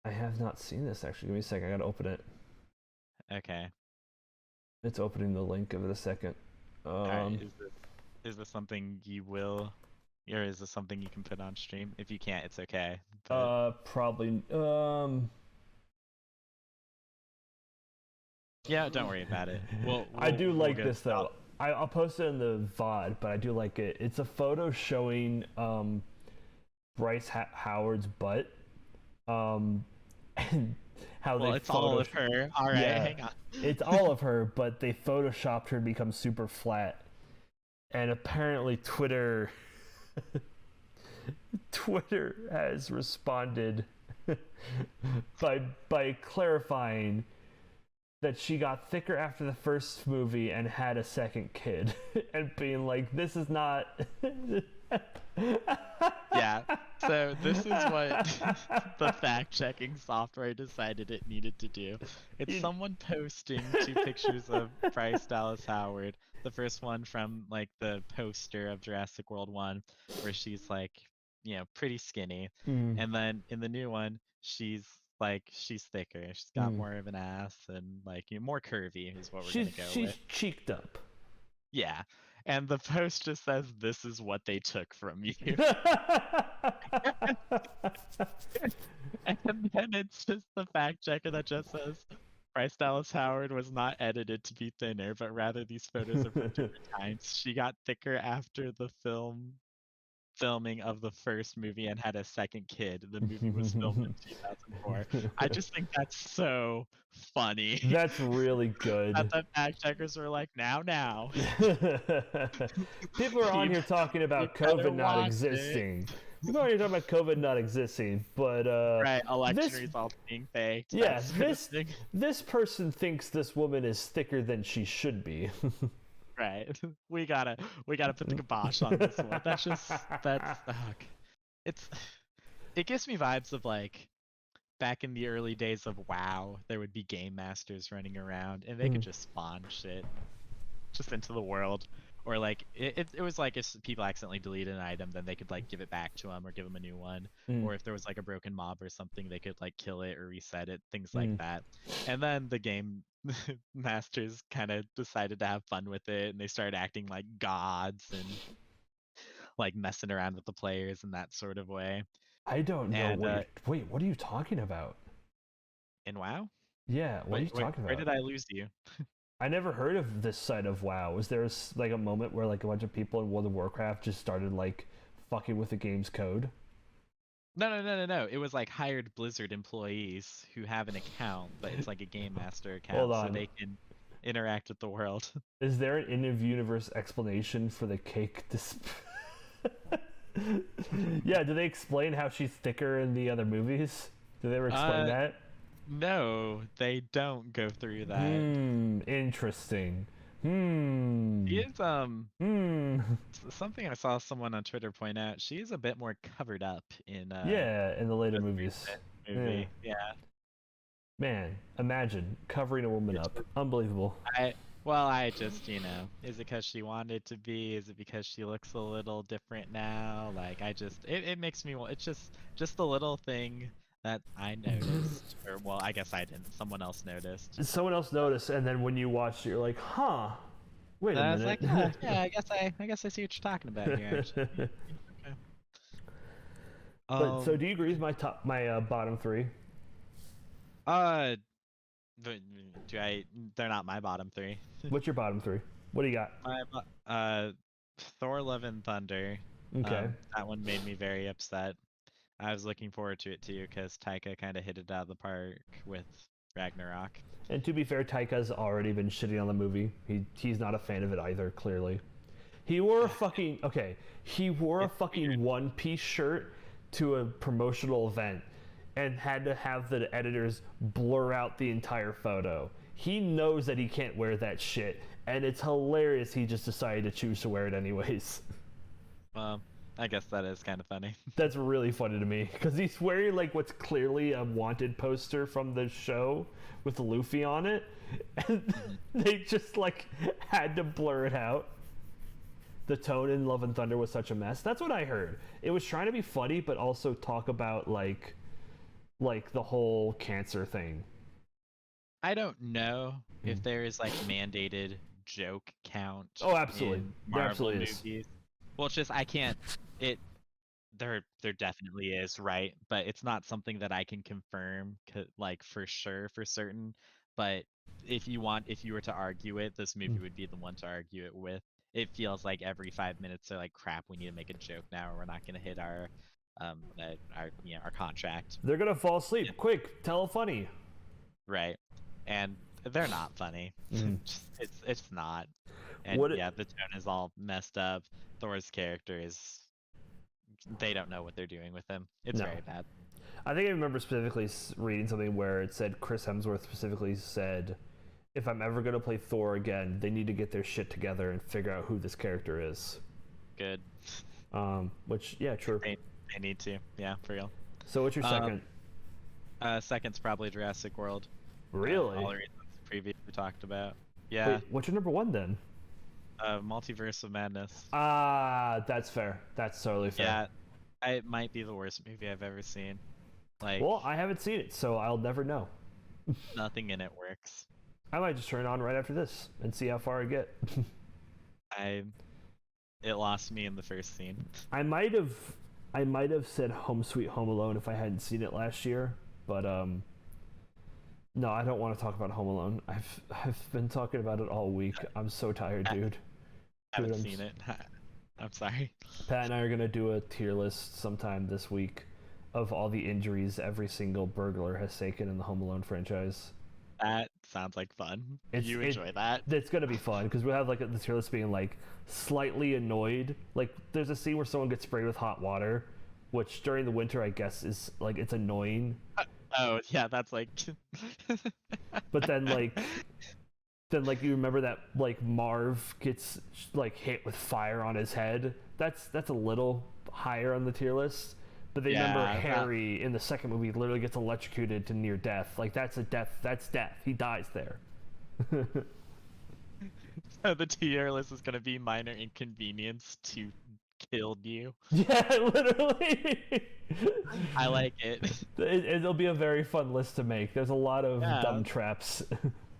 I have not seen this actually. Give me a second. I gotta open it. Okay. It's opening the link. Give it a second. All right. Is this something you will, or is this something you can put on stream? If you can't, it's okay. But... Probably. Yeah, don't worry about it. I do like this though. I'll post it in the VOD, but I do like it. It's a photo showing Bryce Howard's butt. And how they it's all of her. All right, hang on. It's all of her, but they photoshopped her to become super flat. And apparently Twitter has responded by clarifying that she got thicker after the first movie and had a second kid, and being like, this is not... Yeah, so this is what the fact-checking software decided it needed to do. It's someone posting 2 pictures of Bryce Dallas Howard. The first one from, like, the poster of Jurassic World 1, where she's, like, you know, pretty skinny. And then in the new one, she's thicker. She's got more of an ass and, like, you know, more curvy is what we're gonna go with. She's cheeked up. Yeah. And the post just says, this is what they took from you. And then it's just the fact checker that just says, Bryce Dallas Howard was not edited to be thinner, but rather these photos are from different times. She got thicker after the filming of the first movie and had a second kid. The movie was filmed in 2004. I just think that's so funny. That's really good. That the fact checkers were like, now. People are on here talking about COVID not existing. People are on here talking about COVID not existing, but right, election results being faked. Yes, this person thinks this woman is thicker than she should be. Right. We gotta put the kibosh on this one. It gives me vibes of, like, back in the early days of WoW, there would be game masters running around and they could just spawn shit just into the world. Or, like, it was like if people accidentally deleted an item, then they could, like, give it back to them or give them a new one. Or if there was, like, a broken mob or something, they could, like, kill it or reset it, things like that. And then the game masters kind of decided to have fun with it, and they started acting like gods and, like, messing around with the players in that sort of way. I don't know. And, wait, what are you talking about? In WoW? Yeah, what are you talking about? Where did I lose you? I never heard of this side of WoW. Was there like a moment where, like, a bunch of people in World of Warcraft just started, like, fucking with the game's code? No. It was, like, hired Blizzard employees who have an account, but it's like a game master account. Hold on. So they can interact with the world. Is there an in-universe explanation for the cake Yeah, do they explain how she's thicker in the other movies? Do they ever explain that? No, they don't go through that. Interesting. She is something I saw someone on Twitter point out. She is a bit more covered up in in the later movies. Yeah. Man, imagine covering a woman up. Unbelievable. I just, you know, is it because she wanted to be? Is it because she looks a little different now? Like, it makes me, it's just a little thing that I noticed, or, well, I guess I didn't. Someone else noticed. Someone else noticed, and then when you watched it, you're like, huh? Wait a minute. I was like, yeah, I guess I see what you're talking about here. Actually. Okay. But so, do you agree with my bottom 3? They're not my bottom 3. What's your bottom 3? What do you got? Thor: Love and Thunder. Okay. That one made me very upset. I was looking forward to it too, because Taika kind of hit it out of the park with Ragnarok. And to be fair, Taika's already been shitting on the movie. He's not a fan of it either, clearly. He wore a fucking one-piece shirt to a promotional event and had to have the editors blur out the entire photo. He knows that he can't wear that shit, and it's hilarious he just decided to choose to wear it anyways. I guess that is kind of funny. That's really funny to me, because he's wearing, like, what's clearly a wanted poster from the show with Luffy on it, and they just, like, had to blur it out. The tone in Love and Thunder was such a mess. That's what I heard. It was trying to be funny, but also talk about, like, like the whole cancer thing? I don't know if there is like mandated joke count Oh, absolutely. in There Marvel absolutely is. movies. Well, it's just I can't. It there definitely is, right? But it's not something that I can confirm, like for sure, for certain. But if you were to argue it, this movie would be the one to argue it with. It feels like every 5 minutes they're like, crap, we need to make a joke now, or we're not gonna hit our contract. They're gonna fall asleep. Quick, tell a funny. Right. And they're not funny. It's not. And What? yeah, the tone is all messed up. Thor's character is they don't know what they're doing with him. It's No. very bad. I think I remember specifically reading something where it said Chris Hemsworth specifically said, if I'm ever gonna play Thor again, they need to get their shit together and figure out who this character is. Good. Which, yeah, true. They need to. Yeah, for real. So what's your second? Second's probably Jurassic World. Really? All the reasons previously talked about. Yeah. Wait, what's your number one then? Multiverse of Madness. That's fair. That's totally fair. Yeah, it might be the worst movie I've ever seen. Like, well, I haven't seen it, so I'll never know. Nothing in it works. I might just turn it on right after this and see how far I get. It lost me in the first scene. I might have said Home Sweet Home Alone if I hadn't seen it last year, but no, I don't want to talk about Home Alone. I've been talking about it all week. I'm so tired, dude. I haven't seen it. I'm sorry. Pat and I are gonna do a tier list sometime this week of all the injuries every single burglar has taken in the Home Alone franchise. That sounds like fun. You enjoy that? It's gonna be fun because we'll have like the tier list being like slightly annoyed. Like there's a scene where someone gets sprayed with hot water, which during the winter I guess is like it's annoying. Oh yeah, that's like. But then like you remember that like Marv gets like hit with fire on his head. That's a little higher on the tier list. But they remember Harry in the second movie literally gets electrocuted to near death. Like that's a death. That's death. He dies there. So the tier list is gonna be minor inconvenience to kill you. Yeah, literally. I like it. It'll be a very fun list to make. There's a lot of dumb traps.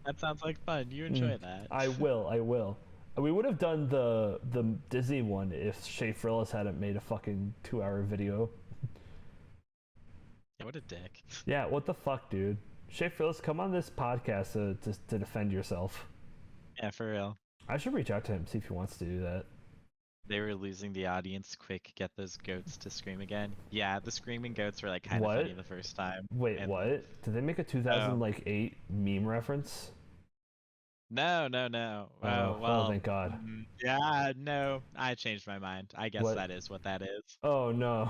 That sounds like fun. You enjoy that. I will. We would have done the Disney one if Shea Frillis hadn't made a fucking 2-hour video. Yeah, what a dick. Yeah, what the fuck, dude? Shea Frillis, come on this podcast to defend yourself. Yeah, for real. I should reach out to him, see if he wants to do that. They were losing the audience. Quick, get those goats to scream again. Yeah, the screaming goats were like kind of funny the first time. Wait, what? Did they make a 2008 meme reference? No. Oh, well, thank God. Yeah, no. I changed my mind. I guess that is what that is. Oh no.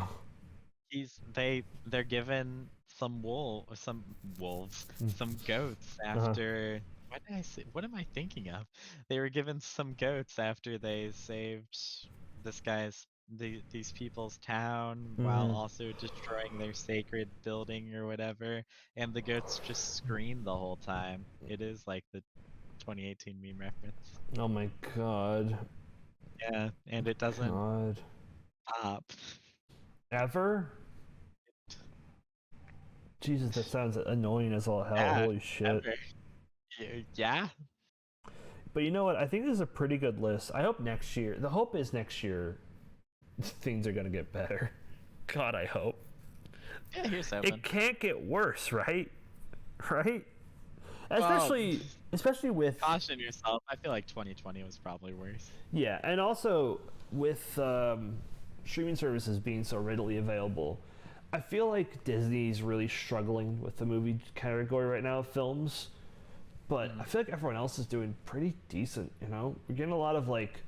They're given some goats after. What did I say? What am I thinking of? They were given some goats after they saved these people's town while also destroying their sacred building or whatever, and the goats just screamed the whole time. It is like the 2018 meme reference. Oh my God. Yeah, and it doesn't stop. Ever? Jesus, that sounds annoying as all hell. Yeah, Holy shit. ever. Yeah. But you know what? I think this is a pretty good list. I hope next year, the hope is next year, things are going to get better. God, I hope. Yeah, here's hoping. It can't get worse, right? Right? Especially with... Caution yourself. I feel like 2020 was probably worse. Yeah, and also with streaming services being so readily available, I feel like Disney's really struggling with the movie category right now of films. But I feel like everyone else is doing pretty decent, you know? We're getting a lot of, like,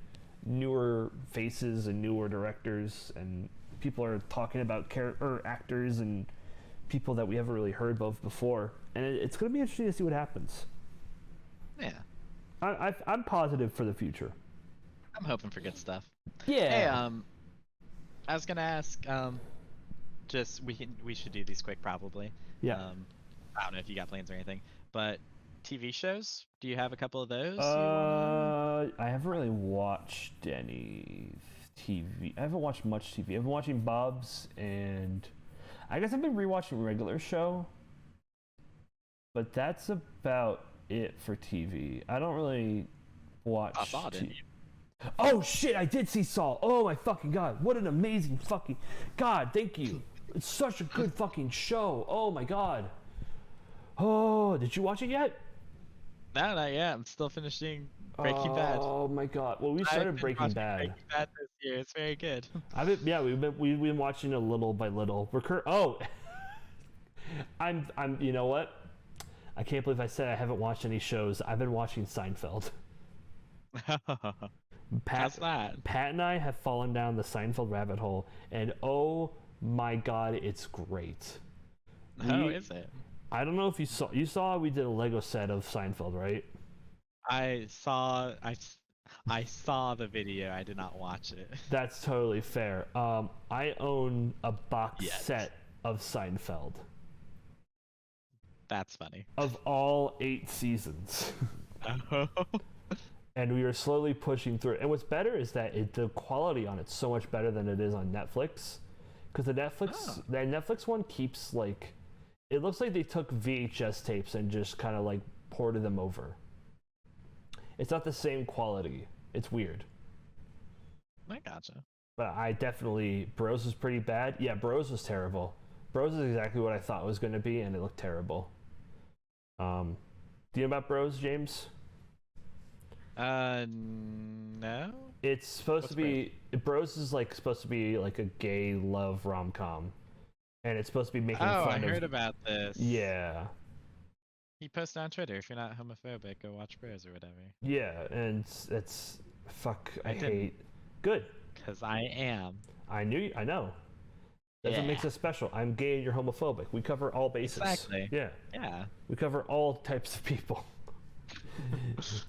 newer faces and newer directors, and people are talking about actors and people that we haven't really heard of before. And it's going to be interesting to see what happens. Yeah. I'm positive for the future. I'm hoping for good stuff. Yeah. Hey, I was going to ask, just, we should do these quick probably. Yeah. I don't know if you got plans or anything, but... TV shows? Do you have a couple of those? I haven't really watched any TV. I haven't watched much TV. I've been watching Bob's, and I guess I've been rewatching Regular Show, but that's about it for TV. I don't really watch. I saw it, didn't you? Oh shit! I did see Saul. Oh my fucking god! What an amazing fucking god! Thank you. It's such a good fucking show. Oh my god. Oh, did you watch it yet? No, not yet. I'm still finishing Breaking Bad. Oh my god. Well, we started Breaking Bad. Breaking Bad this year. It's very good. We've been watching it little by little. I'm you know what? I can't believe I said I haven't watched any shows. I've been watching Seinfeld. How's that? Pat and I have fallen down the Seinfeld rabbit hole, and oh my god, it's great. How is it? I don't know if you saw we did a Lego set of Seinfeld, right? I saw the video. I did not watch it. That's totally fair. I own a box set of Seinfeld. That's funny. Of all 8 seasons. And we are slowly pushing through it. And what's better is that the quality on it's so much better than it is on Netflix. Because the Netflix one keeps like, it looks like they took VHS tapes and just kind of like ported them over. It's not the same quality. It's weird. I gotcha. But I definitely, Bros was pretty bad. Yeah, Bros was terrible. Bros is exactly what I thought it was going to be, and it looked terrible. Do you know about Bros, James? No. It's supposed to be Bros is like supposed to be like a gay love rom-com, and it's supposed to be making fun of. Oh, I heard about this. Yeah. He posted on Twitter, if you're not homophobic, go watch Bros or whatever. Yeah, and it's fuck. I hate. Good. Cause I am. I know. That's what makes us special. I'm gay and you're homophobic. We cover all bases. Exactly. Yeah. Yeah. We cover all types of people.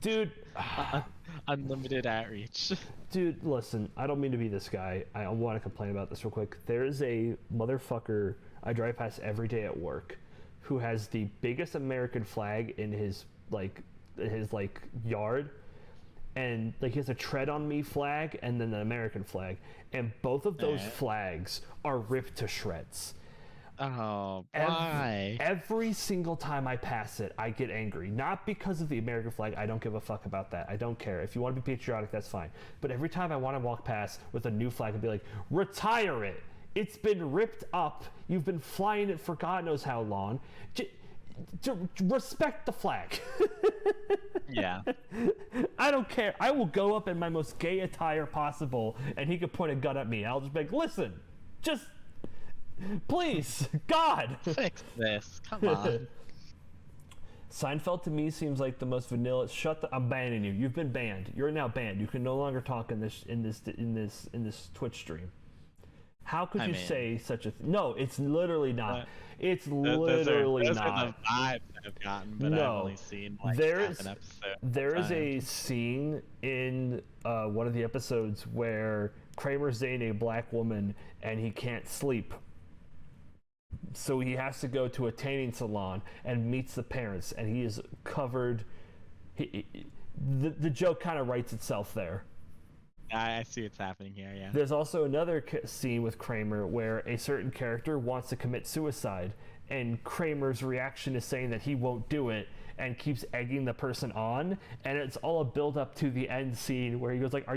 Dude. Unlimited outreach. Dude, listen, I don't mean to be this guy. I want to complain about this real quick. There is a motherfucker I drive past every day at work who has the biggest American flag in his yard, and like he has a tread on me flag and then an American flag, and both of those flags are ripped to shreds. Oh, why? Every single time I pass it, I get angry. Not because of the American flag. I don't give a fuck about that. I don't care. If you want to be patriotic, that's fine. But every time I want to walk past with a new flag and be like, retire it. It's been ripped up. You've been flying it for God knows how long. Respect the flag. Yeah. I don't care. I will go up in my most gay attire possible, and he could point a gun at me. I'll just be like, listen, just... please, God, fix this. Come on. Seinfeld to me seems like the most vanilla. I'm banning you. You've been banned. You're now banned. You can no longer talk in this Twitch stream. How could you say such a thing? No, it's literally not. It's literally those not. Are the vibes I've gotten, but I've only seen like half an episode. There is a scene in one of the episodes where Kramer's dating a black woman and he can't sleep. So he has to go to a tanning salon and meets the parents, and he is covered. The joke kind of writes itself there. I see what's happening here, yeah. There's also another scene with Kramer where a certain character wants to commit suicide, and Kramer's reaction is saying that he won't do it and keeps egging the person on, and it's all a build up to the end scene where he goes like,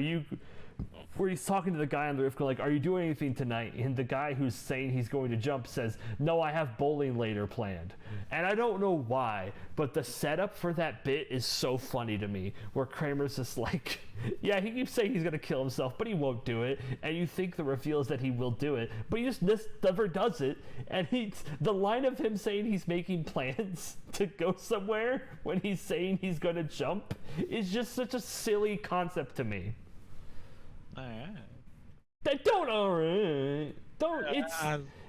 where he's talking to the guy on the roof going like, are you doing anything tonight? And the guy who's saying he's going to jump says, no, I have bowling later planned. And I don't know why, but the setup for that bit is so funny to me, where Kramer's just like, yeah, he keeps saying he's going to kill himself, but he won't do it. And you think the reveal is that he will do it, but he just never does it. And the line of him saying he's making plans to go somewhere when he's saying he's going to jump is just such a silly concept to me.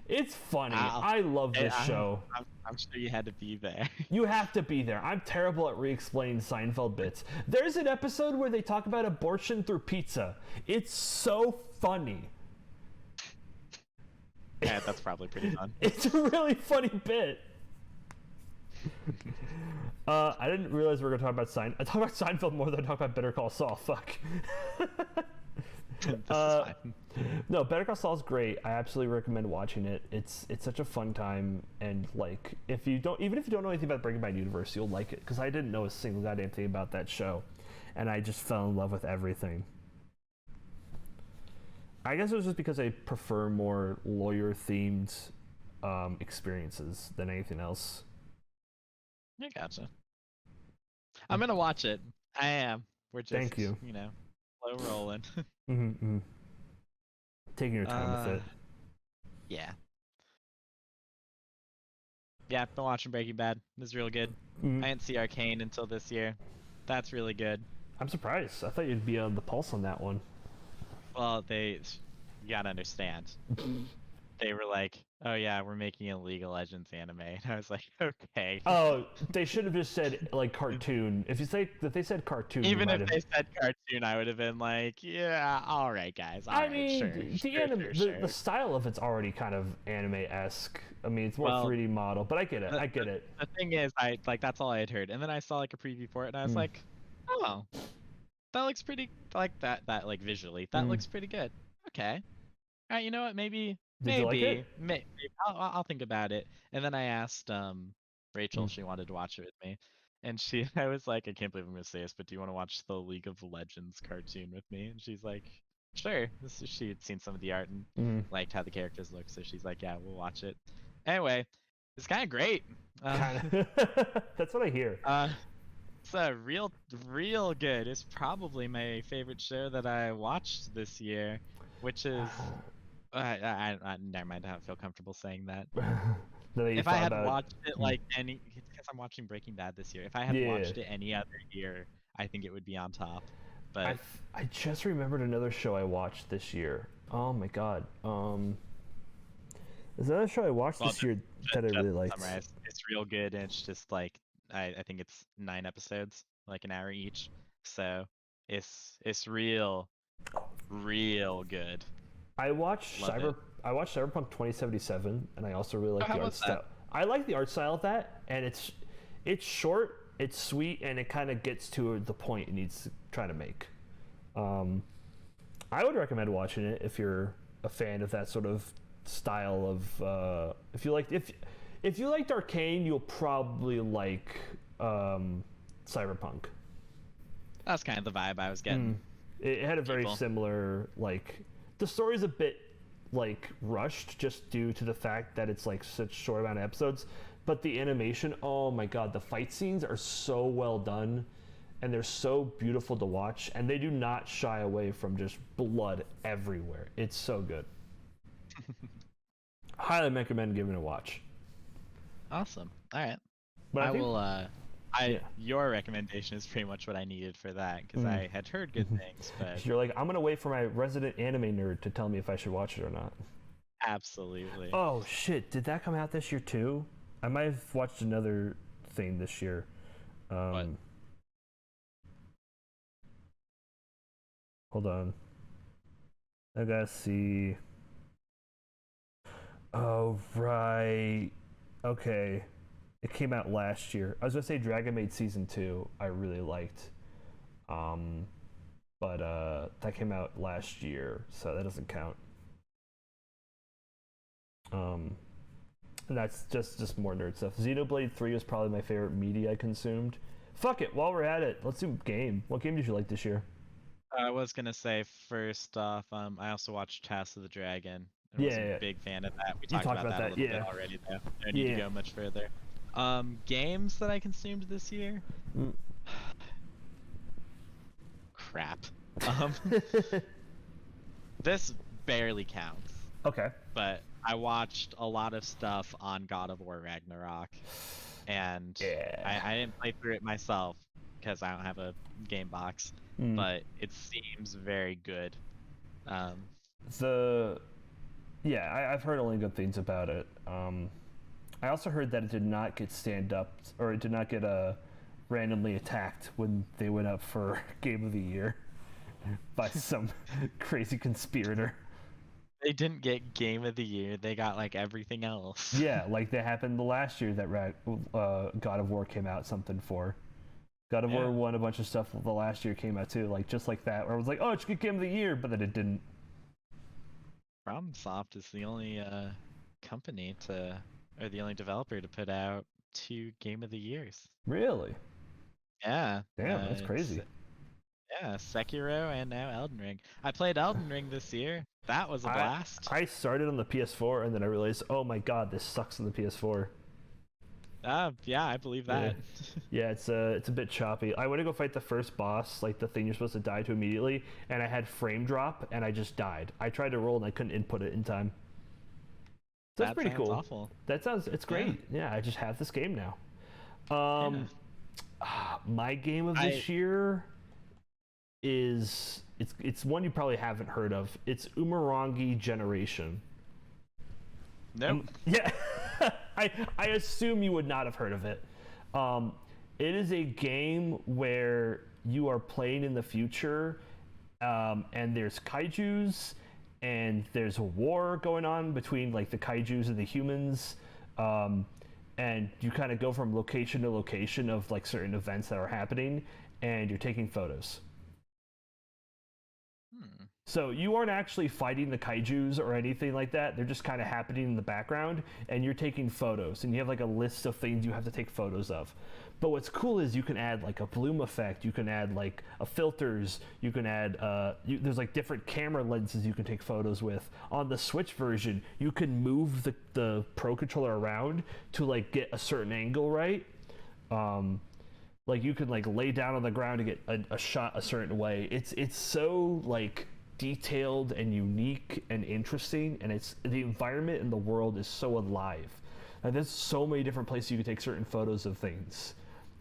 It's funny. I love this show. I'm sure you had to be there. You have to be there. I'm terrible at re-explaining Seinfeld bits. There's an episode where they talk about abortion through pizza. It's so funny. Yeah, that's probably pretty fun. It's a really funny bit. I didn't realize we were going to talk about Seinfeld. I talk about Seinfeld more than I talk about Better Call Saul. Fuck. This is fine. No, Better Call Saul is great. I absolutely recommend watching it. It's such a fun time, and like if you don't know anything about the Breaking Bad universe, you'll like it because I didn't know a single goddamn thing about that show, and I just fell in love with everything. I guess it was just because I prefer more lawyer themed experiences than anything else. I gotcha. I'm gonna watch it. I am. We're just, Thank you. Slow rolling. Mm-hmm. Taking your time with it. Yeah. Yeah, I've been watching Breaking Bad. It's real good. Mm-hmm. I didn't see Arcane until this year. That's really good. I'm surprised. I thought you'd be on the pulse on that one. Well, you gotta understand. They were like, "Oh yeah, we're making a League of Legends anime," and I was like, "Okay." Oh, they should have just said like cartoon. If they said cartoon, Even if they said cartoon, I would have been like, "Yeah, all right, guys. All right, sure, the style of it's already kind of anime-esque. I mean, it's more 3D model, but I get it. The thing is, that's all I had heard, and then I saw like a preview for it, and I was like, "Oh, that looks pretty like that like visually. That looks pretty good. Okay, all right. You know what? Maybe." Did you like it? Maybe I'll think about it. And then I asked Rachel if she wanted to watch it with me, and I was like, I can't believe I'm gonna say this, but do you want to watch the League of Legends cartoon with me? And she's like, sure. She had seen some of the art and liked how the characters look, so she's like, yeah, we'll watch it. Anyway, it's kind of great. That's what I hear. It's real good. It's probably my favorite show that I watched this year, which is. Never mind. I don't feel comfortable saying that. If I had watched it it's because I'm watching Breaking Bad this year. If I had watched it any other year, I think it would be on top. But I just remembered another show I watched this year. Oh my god. There's another show I watched this year that I really liked. It's real good, and it's just like I think it's 9 episodes, like an hour each. So it's real good. I watched Cyberpunk 2077, and I also really like the art style. I like the art style of that, and it's short, it's sweet, and it kind of gets to the point it needs to try to make. I would recommend watching it if you're a fan of that sort of style of if you liked Arcane, you'll probably like Cyberpunk. That's kind of the vibe I was getting. It had a very similar like. The story's a bit like rushed just due to the fact that it's like such short amount of episodes, but the animation, oh my god, the fight scenes are so well done and they're so beautiful to watch, and they do not shy away from just blood everywhere. It's so good. Highly recommend giving it a watch. Awesome. All right. But your recommendation is pretty much what I needed for that, because I had heard good things. But you're like, I'm gonna wait for my resident anime nerd to tell me if I should watch it or not. Absolutely. Oh shit! Did that come out this year too? I might have watched another thing this year. What? Hold on. I gotta see. Oh right. Okay. It came out last year. I was gonna say Dragon Maid Season 2 I really liked. But that came out last year, so that doesn't count. And that's just more nerd stuff. Xenoblade 3 was probably my favorite media I consumed. Fuck it, while we're at it, let's do game. What game did you like this year? I was gonna say first off, I also watched Task of the Dragon. I was a big fan of that. We talked about that a little bit already, though. I don't need to go much further. Games that I consumed this year? Crap. This barely counts. Okay. But I watched a lot of stuff on God of War Ragnarok, and I didn't play through it myself because I don't have a game box, but it seems very good. I've heard only good things about it. I also heard that it did not get it did not get randomly attacked when they went up for Game of the Year by some crazy conspirator. They didn't get Game of the Year. They got like everything else. Yeah, like that happened the last year that God of War came out something for. God of War won a bunch of stuff the last year came out too, like just like that, where I was like, oh, it should get Game of the Year, but then it didn't. FromSoft is the only company or the only developer to put out 2 Game of the Years. Really? Yeah. Damn, that's It's crazy. yeah, Sekiro and now Elden Ring. I played Elden Ring this year. That was a I blast. I started on the PS4 and then I realized, oh my god, this sucks on the PS4. Yeah, I believe Yeah. that. Yeah, it's a bit choppy. I went to go fight the first boss, like the thing you're supposed to die to immediately, and I had frame drop and I just died. I tried to roll and I couldn't input it in time. So that's That pretty sounds cool. awful. It's great. Yeah, I just have this game now. Yeah. My game of this year is it's one you probably haven't heard of. It's Umurangi Generation. Nope. Yeah, I assume you would not have heard of it. It is a game where you are playing in the future, and there's kaijus, and there's a war going on between like the kaijus and the humans, and you kind of go from location to location of like certain events that are happening, and you're taking photos. So you aren't actually fighting the kaijus or anything like that. They're just kind of happening in the background, and you're taking photos. And you have like a list of things you have to take photos of. But what's cool is you can add like a bloom effect. You can add like a filters. You can add there's like different camera lenses you can take photos with. On the Switch version, you can move the Pro controller around to like get a certain angle right. Like you can like lay down on the ground to get a shot a certain way. It's so like detailed and unique and interesting, and it's the environment and the world is so alive. And there's so many different places you can take certain photos of things.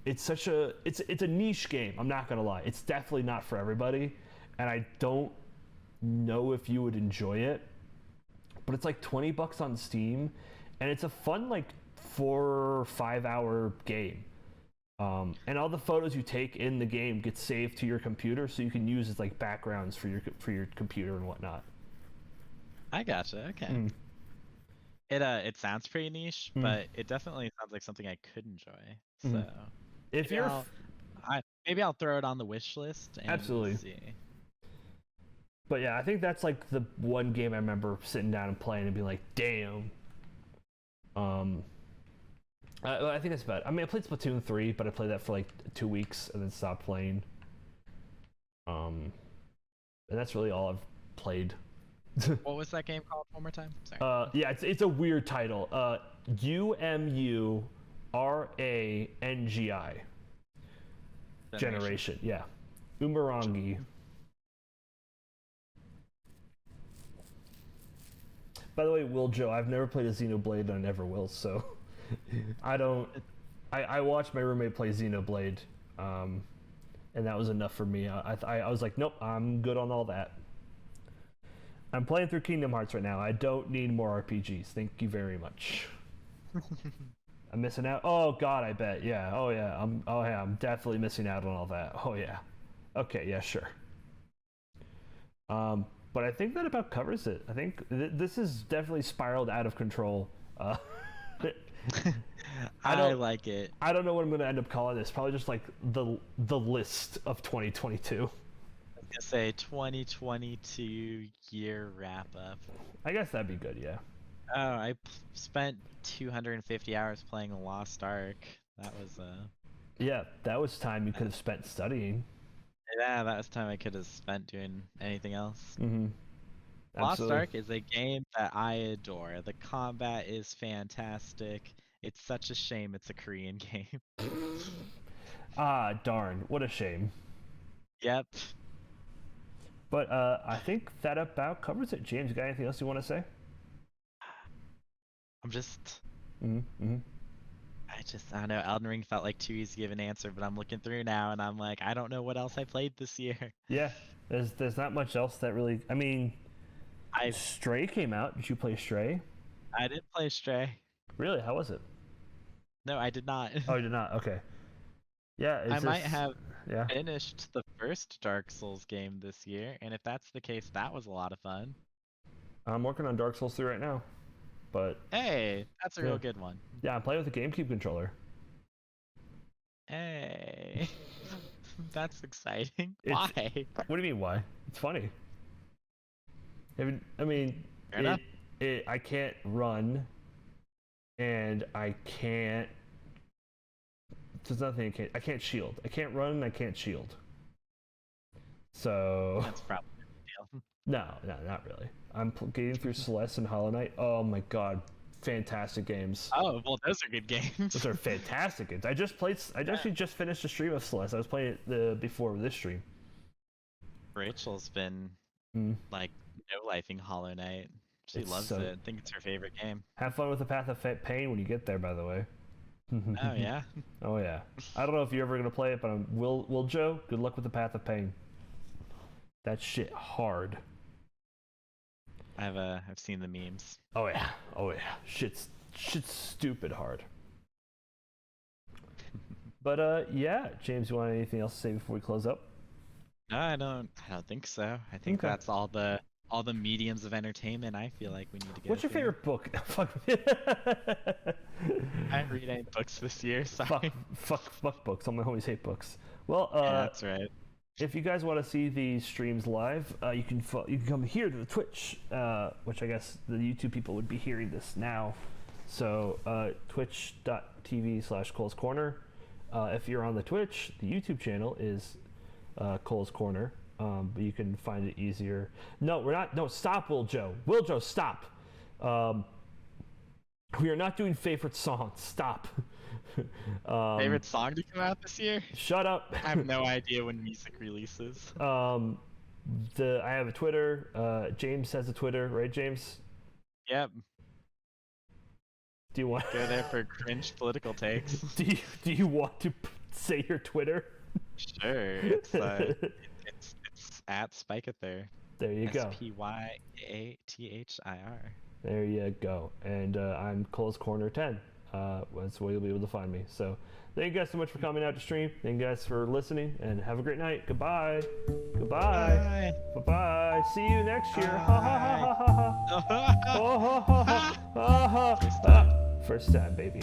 It's such a it's a niche game. I'm not gonna lie. It's definitely not for everybody, and I don't know if you would enjoy it. But it's like $20 on Steam, and it's a fun like 4 or 5 hour game. And all the photos you take in the game get saved to your computer, so you can use as like backgrounds for your computer and whatnot. I gotcha. Okay. It sounds pretty niche, but it definitely sounds like something I could enjoy. So if maybe you're maybe I'll throw it on the wish list and absolutely see. But yeah, I think that's like the one game I remember sitting down and playing and being like, damn. I think that's about it. I mean, I played Splatoon 3, but I played that for like 2 weeks and then stopped playing. And that's really all I've played. What was that game called one more time? Sorry. Yeah, it's a weird title. Umurangi Generation. Yeah, Umurangi. By the way, Will Joe, I've never played a Xenoblade and I never will, so I don't. I watched my roommate play Xenoblade, and that was enough for me. I was like, nope, I'm good on all that. I'm playing through Kingdom Hearts right now. I don't need more RPGs. Thank you very much. I'm missing out. Oh God, I bet. Yeah. Oh yeah. I'm definitely missing out on all that. Oh yeah. Okay. Yeah. Sure. But I think that about covers it. I think this is definitely spiraled out of control. I like it. I don't know what I'm going to end up calling this. Probably just like the list of 2022. I was gonna say 2022 year wrap up. I guess that'd be good. Yeah. Oh, I spent 250 hours playing Lost Ark. That was Yeah, that was time you could have spent studying. Yeah, that was time I could have spent doing anything else. Mm-hmm. Lost Ark is a game that I adore. The combat is fantastic. It's such a shame it's a Korean game. Ah, darn. What a shame. Yep. But I think that about covers it. James, you got anything else you want to say? I'm just... Mm-hmm. I don't know. Elden Ring felt like too easy to give an answer, but I'm looking through now and I'm like, I don't know what else I played this year. Yeah, there's not much else that really... I mean, Stray came out. Did you play Stray? I did play Stray. Really? How was it? No, I did not. Oh, you did not? Okay. Yeah, I might have finished the first Dark Souls game this year, and if that's the case, that was a lot of fun. I'm working on Dark Souls 3 right now, but... Hey, that's a real good one. Yeah, I'm playing with a GameCube controller. Hey, that's exciting. Why? What do you mean, why? It's funny. I mean, Fair enough. I can't run, and I can't. There's nothing I can't shield. I can't run and I can't shield. So That's probably a deal. no, not really. I'm getting through Celeste and Hollow Knight. Oh my god, fantastic games. Oh, well, those are good games. Those are fantastic games. I actually just finished a stream of Celeste. I was playing it before this stream. Rachel's been like no-lifing Hollow Knight. She loves it. I think it's her favorite game. Have fun with the Path of Pain when you get there, by the way. Oh yeah. Oh yeah. I don't know if you're ever gonna play it, but Will Joe, good luck with the Path of Pain. That shit hard. I've seen the memes. Oh yeah. Shit's stupid hard. But yeah, James, you want anything else to say before we close up? No, I don't think so. I think that's all the mediums of entertainment I feel like we need to get. What's your favorite book? Fuck. I haven't read any books this year. Sorry. Fuck books. All my homies hate books. Well, yeah, that's right. If you guys want to see these streams live, you can come here to the Twitch, which I guess the YouTube people would be hearing this now. So twitch.tv/Cole's Corner. If you're on the Twitch, the YouTube channel is Cole's Corner. But you can find it easier. No, we're not. No, stop, Will Joe. Will Joe, stop. We are not doing favorite songs. Stop. Favorite song to come out this year? Shut up. I have no idea when music releases. I have a Twitter. James has a Twitter, right, James? Yep. Do you want go there for cringe political takes? Do you want to say your Twitter? Sure. It's at Spikeather. There you go. SPYATHIR. There you go. And I'm Cole's Corner 10. That's where you'll be able to find me. So thank you guys so much for coming out to stream. Thank you guys for listening, and have a great night. Goodbye. Goodbye. Bye bye. See you next year. Ha ha ha ha ha. First time, baby.